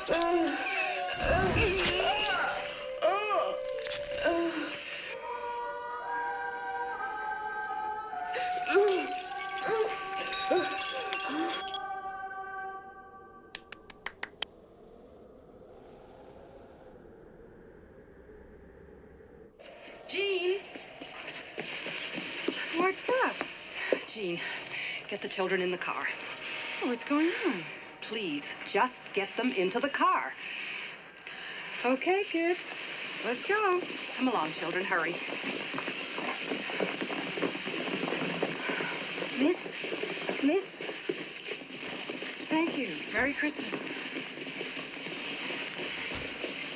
Jean? What's up? Jean, get the children in the car. What's going on? Please, just get them into the car. Okay, kids. Let's go. Come along, children. Hurry. Miss? Miss? Thank you. Merry Christmas.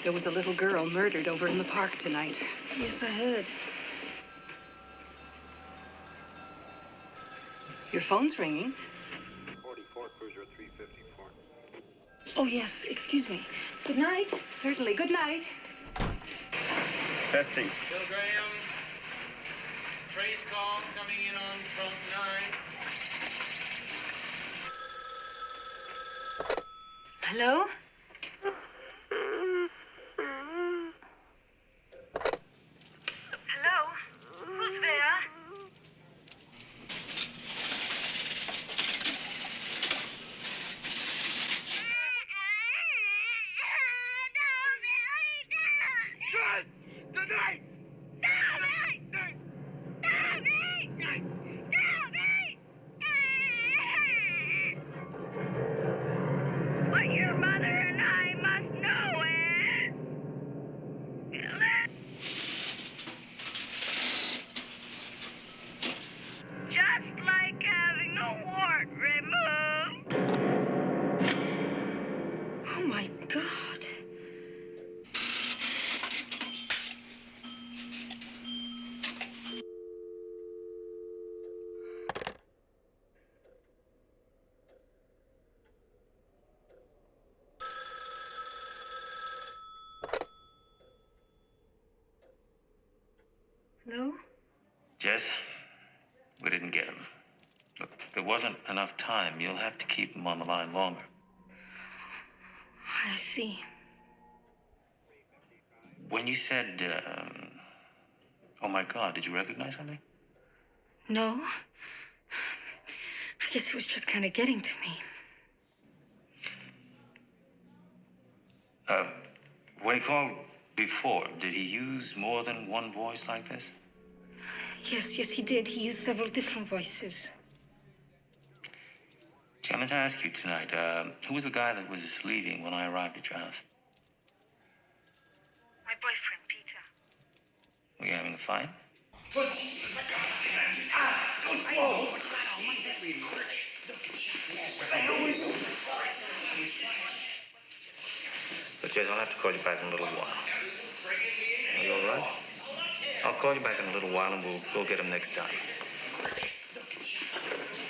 There was a little girl murdered over in the park tonight. Yes, I heard. Your phone's ringing. 44 Cruiser 354. Oh, yes. Excuse me. Good night. Certainly. Good night. Testing. Bill Graham. Trace call coming in on front 9. Hello? Hello? Who's there? But your mother and I must know it. Just like having a wart removed. Oh, my God. Hello? Jess, we didn't get him. Look, there wasn't enough time. You'll have to keep him on the line longer. I see. When you said, oh my God, did you recognize something? No. I guess it was just kind of getting to me. When he called before, did he use more than one voice like this? Yes, he did. He used several different voices. Gee, I meant to ask you tonight, who was the guy that was leaving when I arrived at your house? My boyfriend, Peter. Were you having a fight? But Jess, I'll have to call you back in a little while. Are you all right? I'll call you back in a little while and we'll get him next time.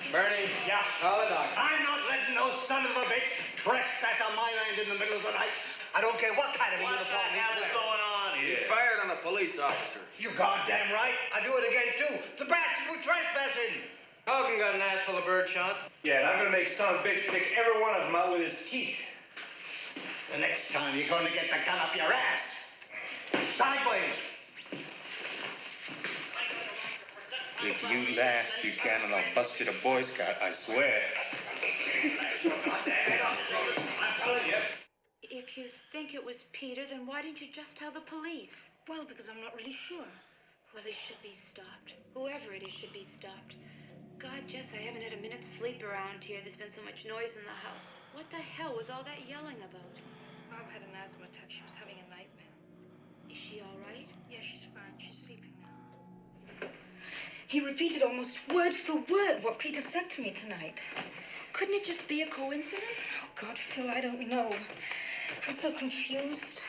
Bernie. Yeah? Call the doctor. I'm not letting no son of a bitch trespass on my land in the middle of the night. I don't care what kind of a uniform he's wearing. going on He fired on a police officer. You goddamn right. I do it again, too. The bastard was trespassing. Hogan got an ass full of birdshot. Yeah, and I'm gonna make son of a bitch pick every one of them out with his teeth. The next time you're going to get the gun up your ass. Sideways. If you laugh, Buchanan, I'll bust you to Boy Scout, I swear. I'm telling you. If you think it was Peter, then why didn't you just tell the police? Well, because I'm not really sure. Well, he should be stopped. Whoever it is should be stopped. God, Jess, I haven't had a minute's sleep around here. There's been so much noise in the house. What the hell was all that yelling about? Mom had an asthma attack. She was having a nightmare. Is she all right? Yeah, she's fine. She's sleeping now. He repeated almost word for word what Peter said to me tonight. Couldn't it just be a coincidence? Oh, God, Phil, I don't know. I'm so confused.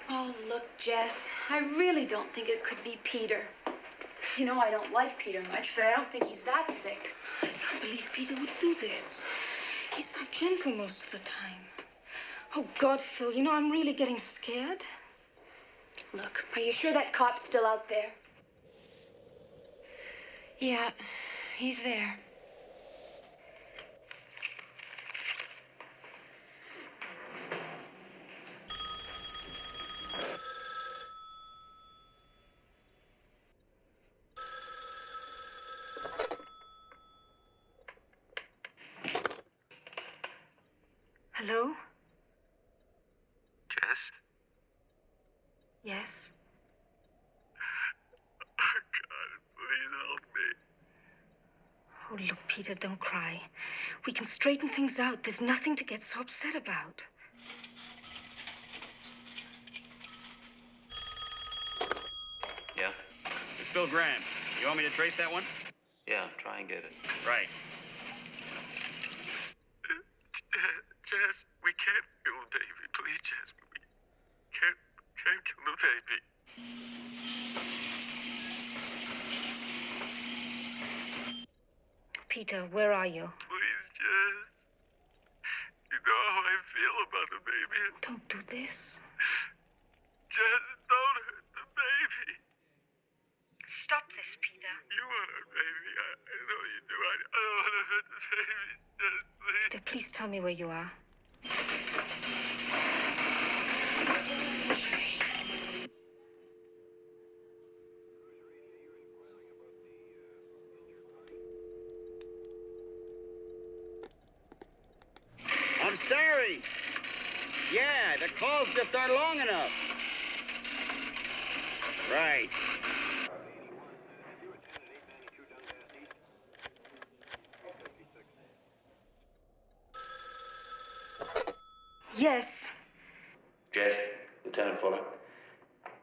Oh, look, Jess, I really don't think it could be Peter. You know, I don't like Peter much, but I don't think he's that sick. I can't believe Peter would do this. He's so gentle most of the time. Oh, God, Phil, you know, I'm really getting scared. Look, are you sure that cop's still out there? Yeah, he's there. Hello? Jess? Yes? Oh, God, please help me. Oh, look, Peter, don't cry. We can straighten things out. There's nothing to get so upset about. Yeah? It's Bill Graham. You want me to trace that one? Yeah, try and get it. Right. Jess, we can't kill the baby. Please, Jess, we can't kill the baby. Peter, where are you? Please, Jess. You know how I feel about the baby. Don't do this. Jess, don't hurt the baby. Stop this, Peter. You want her baby. I know you do. I don't want to hurt the baby. Jess, please. Peter, please tell me where you are. I'm sorry. Yeah, the calls just aren't long enough. Right. Yes. Jess, Lieutenant Fuller.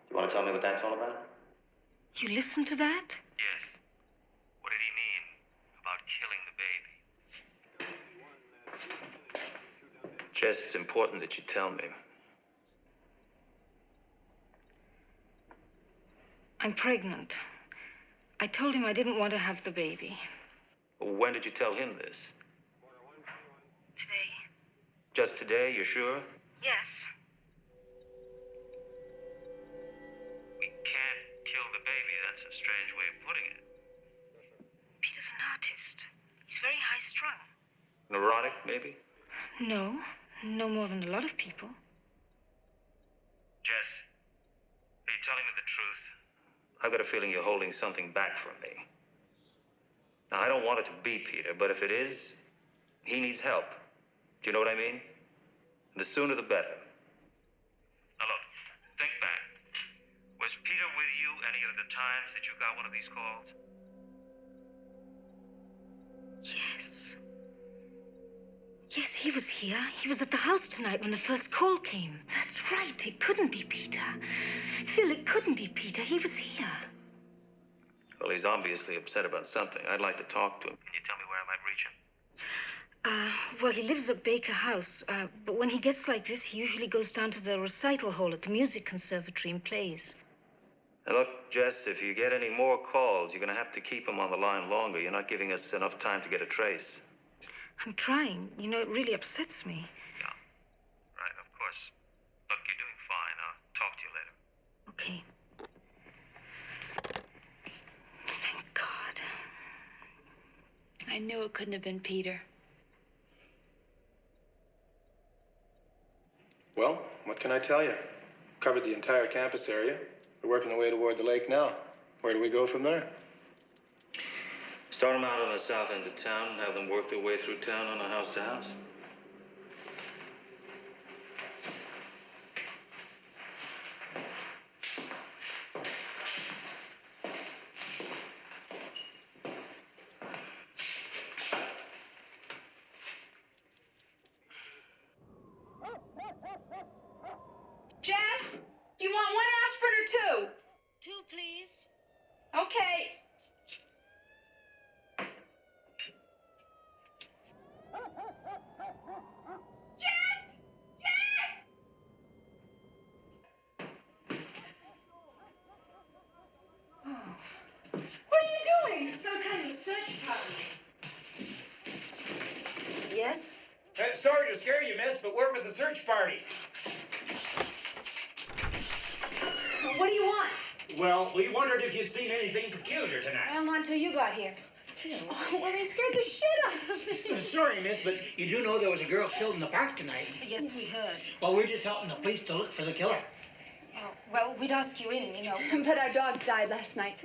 You want to tell me what that's all about? You listened to that? Yes. What did he mean about killing the baby? Jess, it's important that you tell me. I'm pregnant. I told him I didn't want to have the baby. When did you tell him this? Today. Just today, you're sure? Yes. We can't kill the baby. That's a strange way of putting it. Peter's an artist. He's very high-strung. Neurotic, maybe? No. No more than a lot of people. Jess, are you telling me the truth? I've got a feeling you're holding something back from me. Now, I don't want it to be Peter, but if it is, he needs help. Do you know what I mean? The sooner the better. Now, look, think back. Was Peter with you any of the times that you got one of these calls? Yes. Yes, he was here. He was at the house tonight when the first call came. That's right. It couldn't be Peter. Phil, it couldn't be Peter. He was here. Well, he's obviously upset about something. I'd like to talk to him. Can you tell me where I might reach him? Well, he lives at Baker House. But when he gets like this, he usually goes down to the recital hall at the music conservatory and plays. Now, look, Jess, if you get any more calls, you're going to have to keep him on the line longer. You're not giving us enough time to get a trace. I'm trying. You know, it really upsets me. Yeah. Right, of course. Look, you're doing fine. I'll talk to you later. Okay. Thank God. I knew it couldn't have been Peter. Well, what can I tell you? Covered the entire campus area. We're working our way toward the lake now. Where do we go from there? Start them out on the south end of town and have them work their way through town on a house-to-house. Jess, do you want one aspirin or two? Two, please. Okay. Jess! Jess! What are you doing? Some kind of a search party. Yes? Sorry to scare you, miss, but we're with the search party. What do you want? Well, we wondered if you'd seen anything peculiar tonight. Well, not until you got here. Oh, well, they scared the shit out of me. Sorry, miss, but you do know there was a girl killed in the park tonight. Yes, we heard. Well, we're just helping the police to look for the killer. Well, we'd ask you in, you know. But our dog died last night.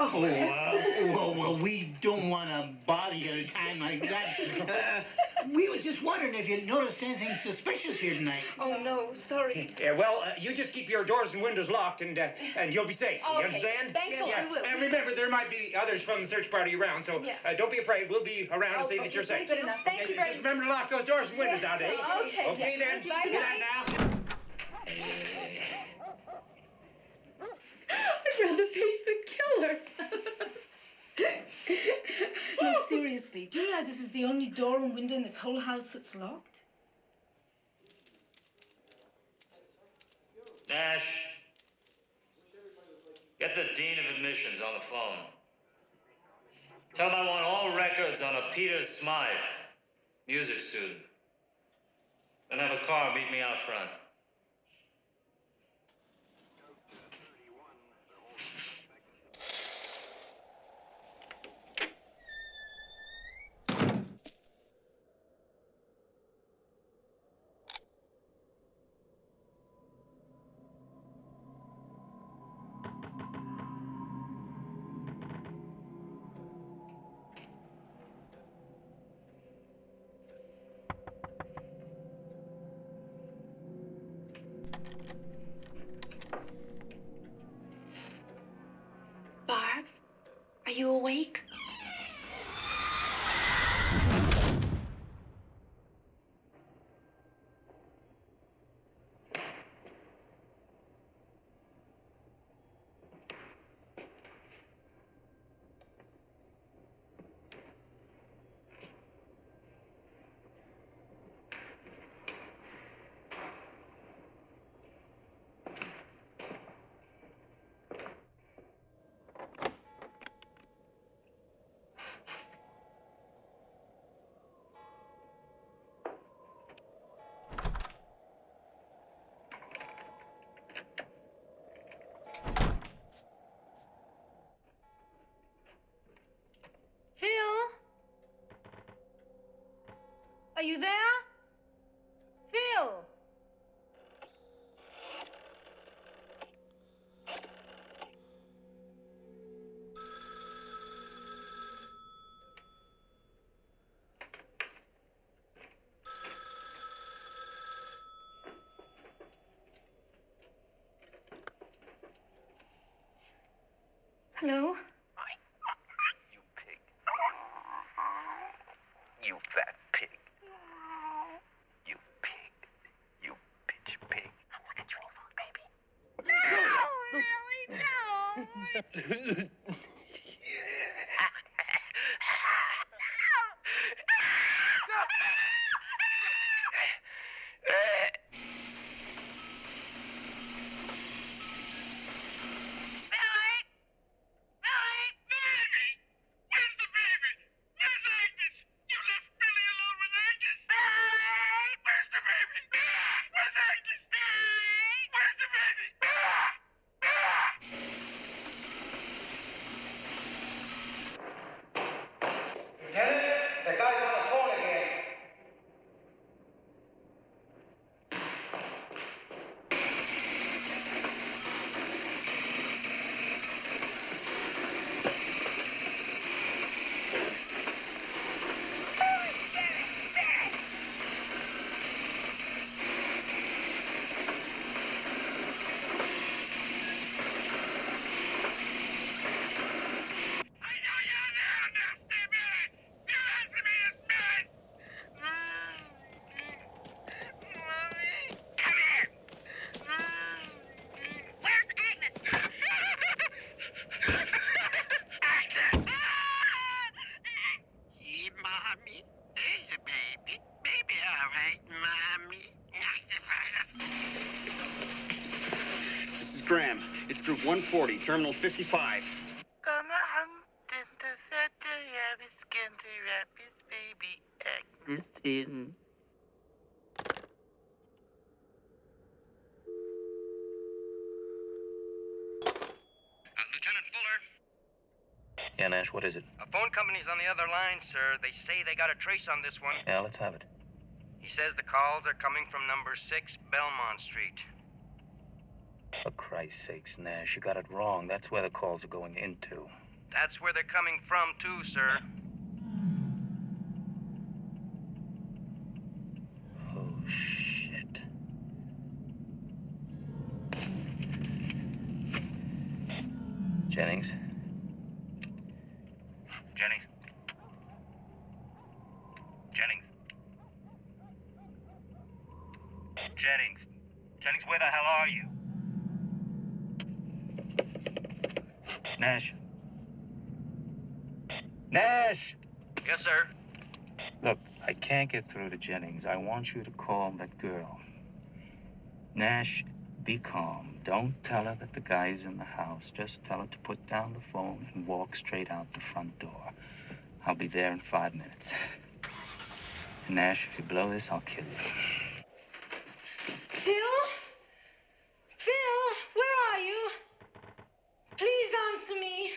Well, we don't want to bother you at a time like that. We was just wondering if you noticed anything suspicious here tonight. Oh, no, sorry. Yeah, well, you just keep your doors and windows locked, and you'll be safe. Okay. You understand? Thanks a lot. I will. And remember, there might be others from the search party around, so don't be afraid. We'll be around to see that you're safe. Good enough. Thank you very much. Just remember to lock those doors and windows now, Dave. Okay. Okay, then. Bye. Good night now. I'd rather face the killer. No, seriously, do you realize this is the only door and window in this whole house that's locked? Nash, get the Dean of Admissions on the phone. Tell him I want all records on a Peter Smythe, music student. Then have a car meet me out front. Barb, are you awake? Phil? Are you there? Phil? Hello? You fat pig. You pig. You bitch pig. Look at your baby. No, really, no. Lieutenant, the guy's on the phone again. This is Graham. It's group 140, terminal 55. Gonna hunt in the center, yeah, it's skin to wrap his baby Agnes in. Lieutenant Fuller. Yeah, Nash, what is it? A phone company's on the other line, sir. They say they got a trace on this one. Yeah, let's have it. He says the calls are coming from number 6 Belmont Street. For Christ's sakes, Nash, you got it wrong. That's where the calls are going into. That's where they're coming from, too, sir. Oh, shit. Jennings? Jennings? Jennings? Jennings? Jennings, where the hell are you? Nash? Nash! Yes, sir. Look, I can't get through to Jennings. I want you to call that girl. Nash, be calm. Don't tell her that the guy is in the house. Just tell her to put down the phone and walk straight out the front door. I'll be there in 5 minutes. And Nash, if you blow this, I'll kill you. Phil? Phil, where are you? Please answer me.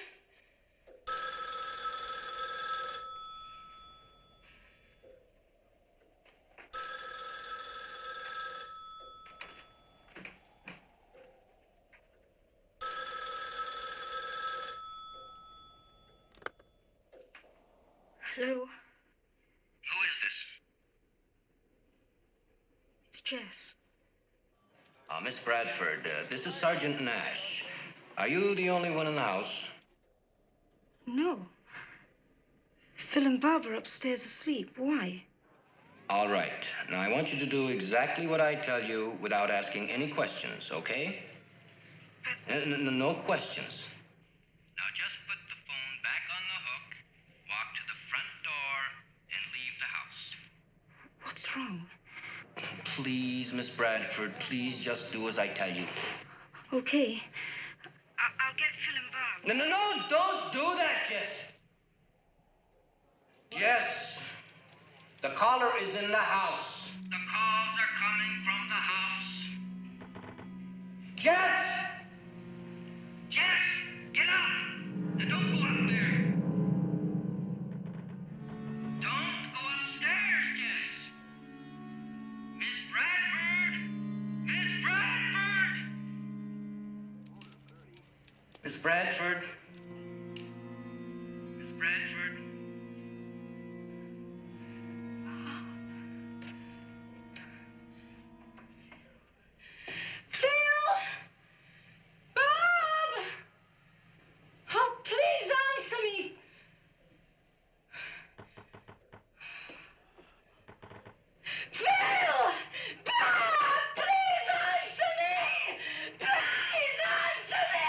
Hello? Who is this? It's Jess. Miss Bradford, this is Sergeant Nash. Are you the only one in the house? No. Phil and Barbara are upstairs asleep. Why? All right. Now, I want you to do exactly what I tell you without asking any questions, okay? No questions. Now, just put the phone back on the hook, walk to the front door, and leave the house. What's wrong? Please, Miss Bradford, please just do as I tell you. Okay. I'll get Phil and Barbara. No, don't do that, Jess. Jess, the caller is in the house. The calls are coming from the house. Jess! Jess, get up! And don't go up there. Don't go upstairs, Jess. Miss Bradford! Miss Bradford! Miss Bradford? Miss Bradford? Phil! Bob! Oh, please answer me. Phil! Bob! Please answer me! Please answer me!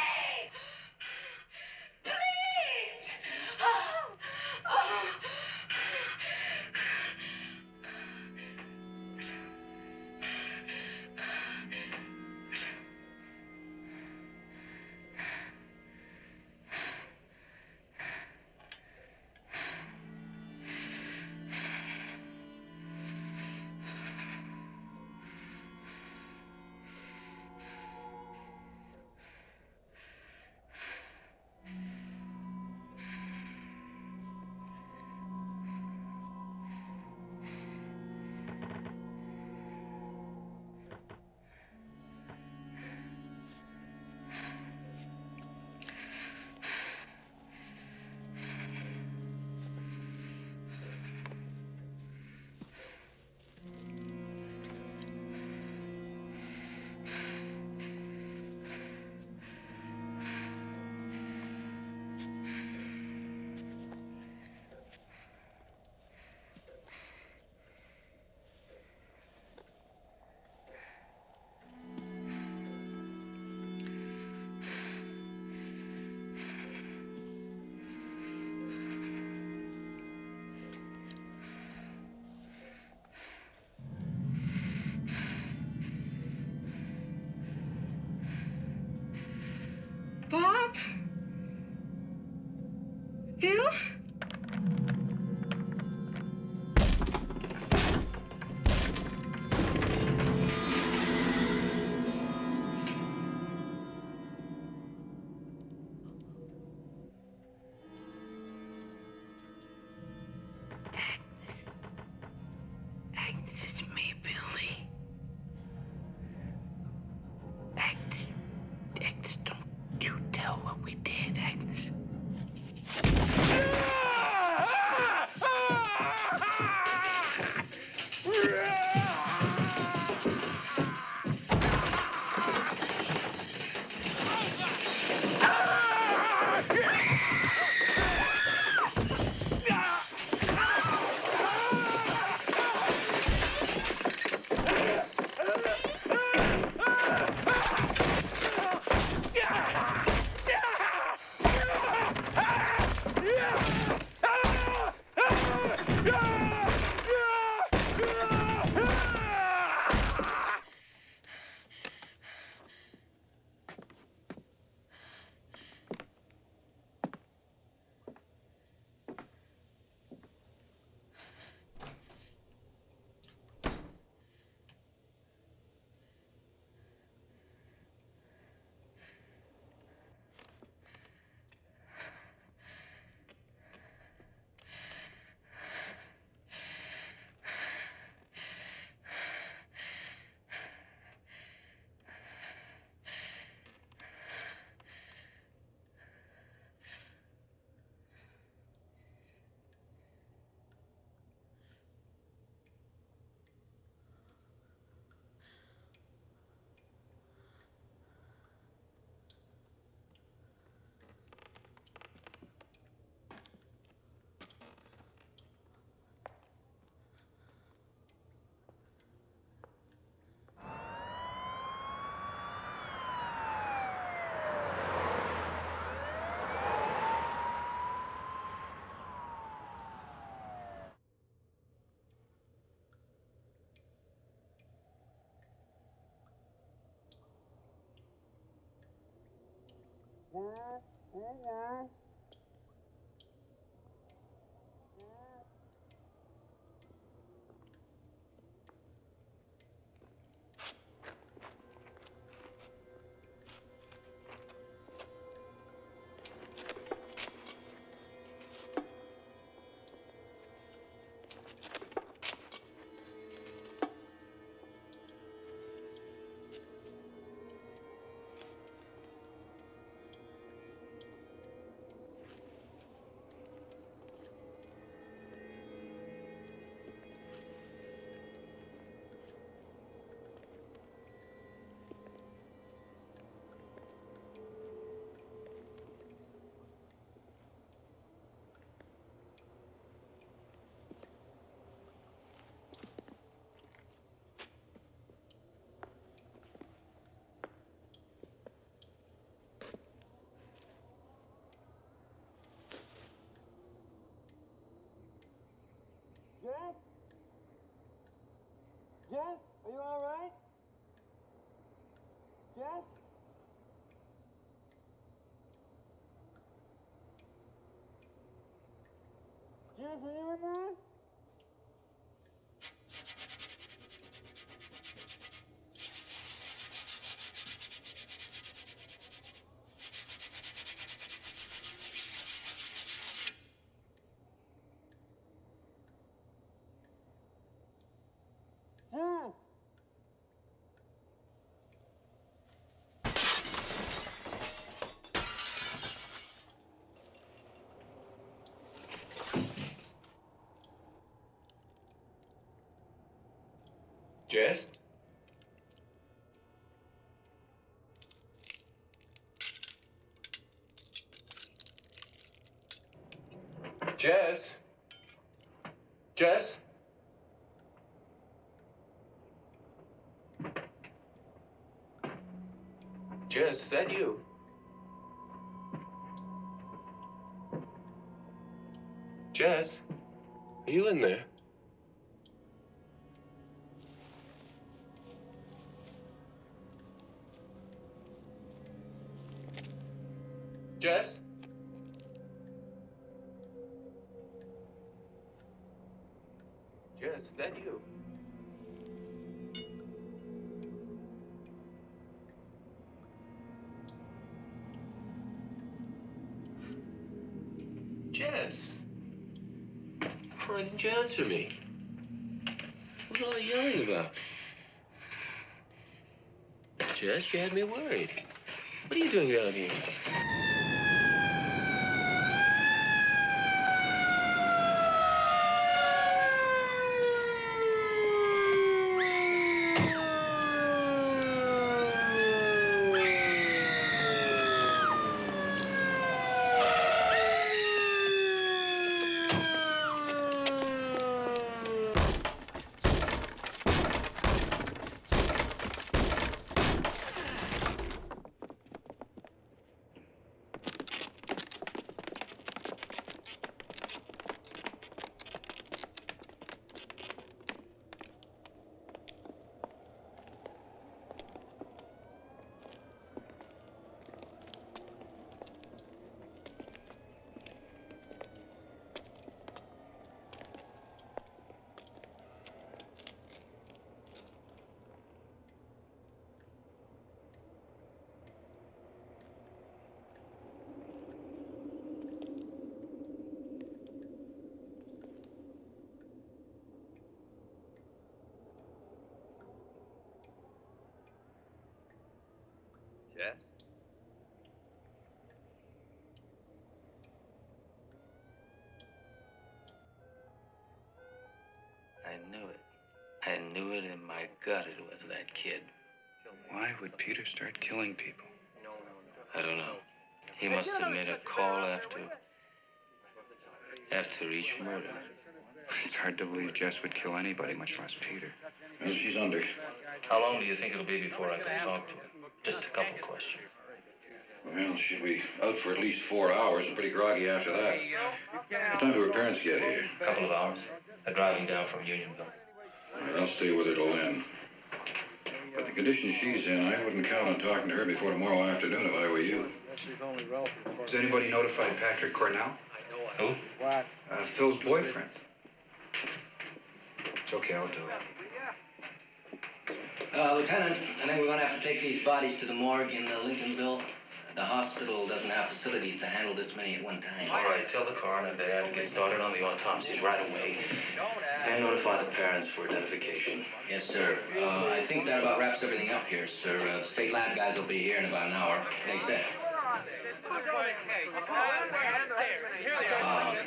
Jess? Jess, are you all right? Jess? Jess, are you in there? Jess! Jess? Jess? Jess? Jess, is that you? Jess? Are you in there? Jess? Jess, is that you? Jess? Why didn't you answer me? What was all the yelling about? Jess, you had me worried. What are you doing down here? Jess? I knew it. I knew it in my gut it was that kid. Why would Peter start killing people? I don't know. He must have made a call after each murder. It's hard to believe Jess would kill anybody, much less Peter. Well, she's under. How long do you think it'll be before I can talk to her? Just a couple questions. Well, she'll be out for at least 4 hours and pretty groggy after that. What time do her parents get here? A couple of hours. They're driving down from Unionville. I'll stay with her till then. But the condition she's in, I wouldn't count on talking to her before tomorrow afternoon if I were you. Has anybody notified Patrick Cornell? Who? Phil's boyfriend. It's okay, I'll do it. Lieutenant, I think we're going to have to take these bodies to the morgue in Lincolnville. The hospital doesn't have facilities to handle this many at one time. All right, tell the coroner there to get started on the autopsies right away. And notify the parents for identification. Yes, sir. I think that about wraps everything up here, sir. The state lab guys will be here in about an hour. They said.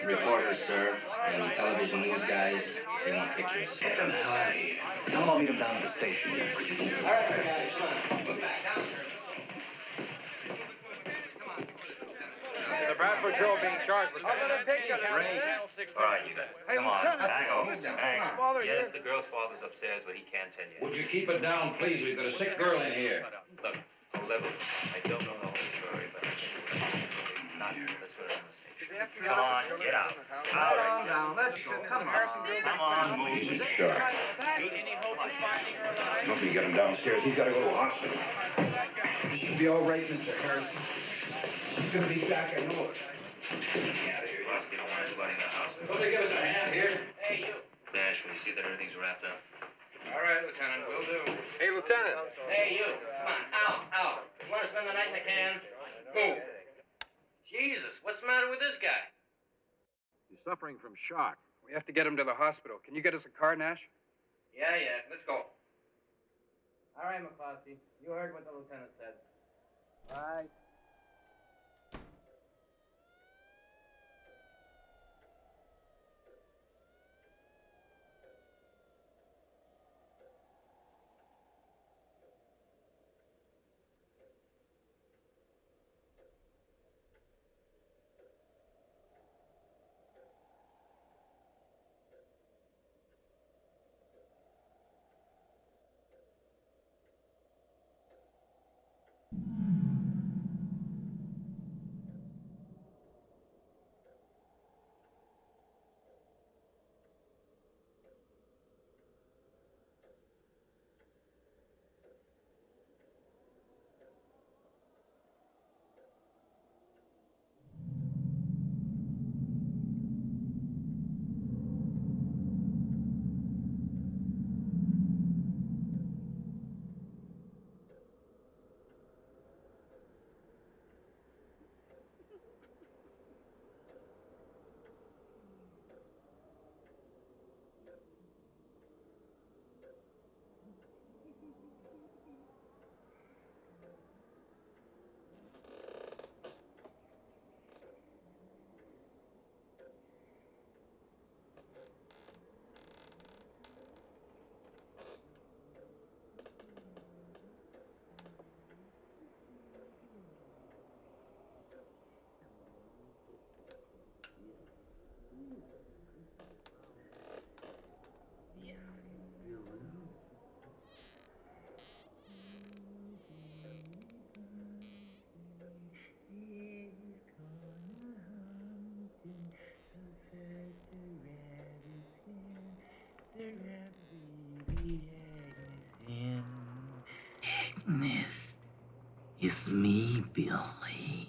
Reporters, sir, and television news guys, they want pictures. Get them out of here. Tell them I'll meet them down at the station. All right, guys, come on. The Bradford girl being charged, Lieutenant. All right, you guys. Come on. Hang on. Hang on. Yes, the girl's father's upstairs, but he can't tell you. Would you keep it down, please? We've got a sick girl in here. Look, Olivia, I don't know the whole story, but I can not here. Let's put her on the station. Come on, get out. All right, Down, let's go. Come on. come on, move. Sure. Any hope of finding her alive? Somebody get him downstairs. He's got to go to the hospital. You should be all right, Mr. Harrison. She's gonna be back, I know it. Get me out of here. You don't want anybody in the house. Somebody give us a hand here. Hey, you. Nash, will you see that everything's wrapped up? All right, Lieutenant, will do. Hey, Lieutenant. Hey, you. Come on, out. You want to spend the night in the can? Move. Jesus, what's the matter with this guy? He's suffering from shock. We have to get him to the hospital. Can you get us a car, Nash? Yeah, let's go. All right, McCloskey. You heard what the lieutenant said. All right. Agnes, it's me, Billy.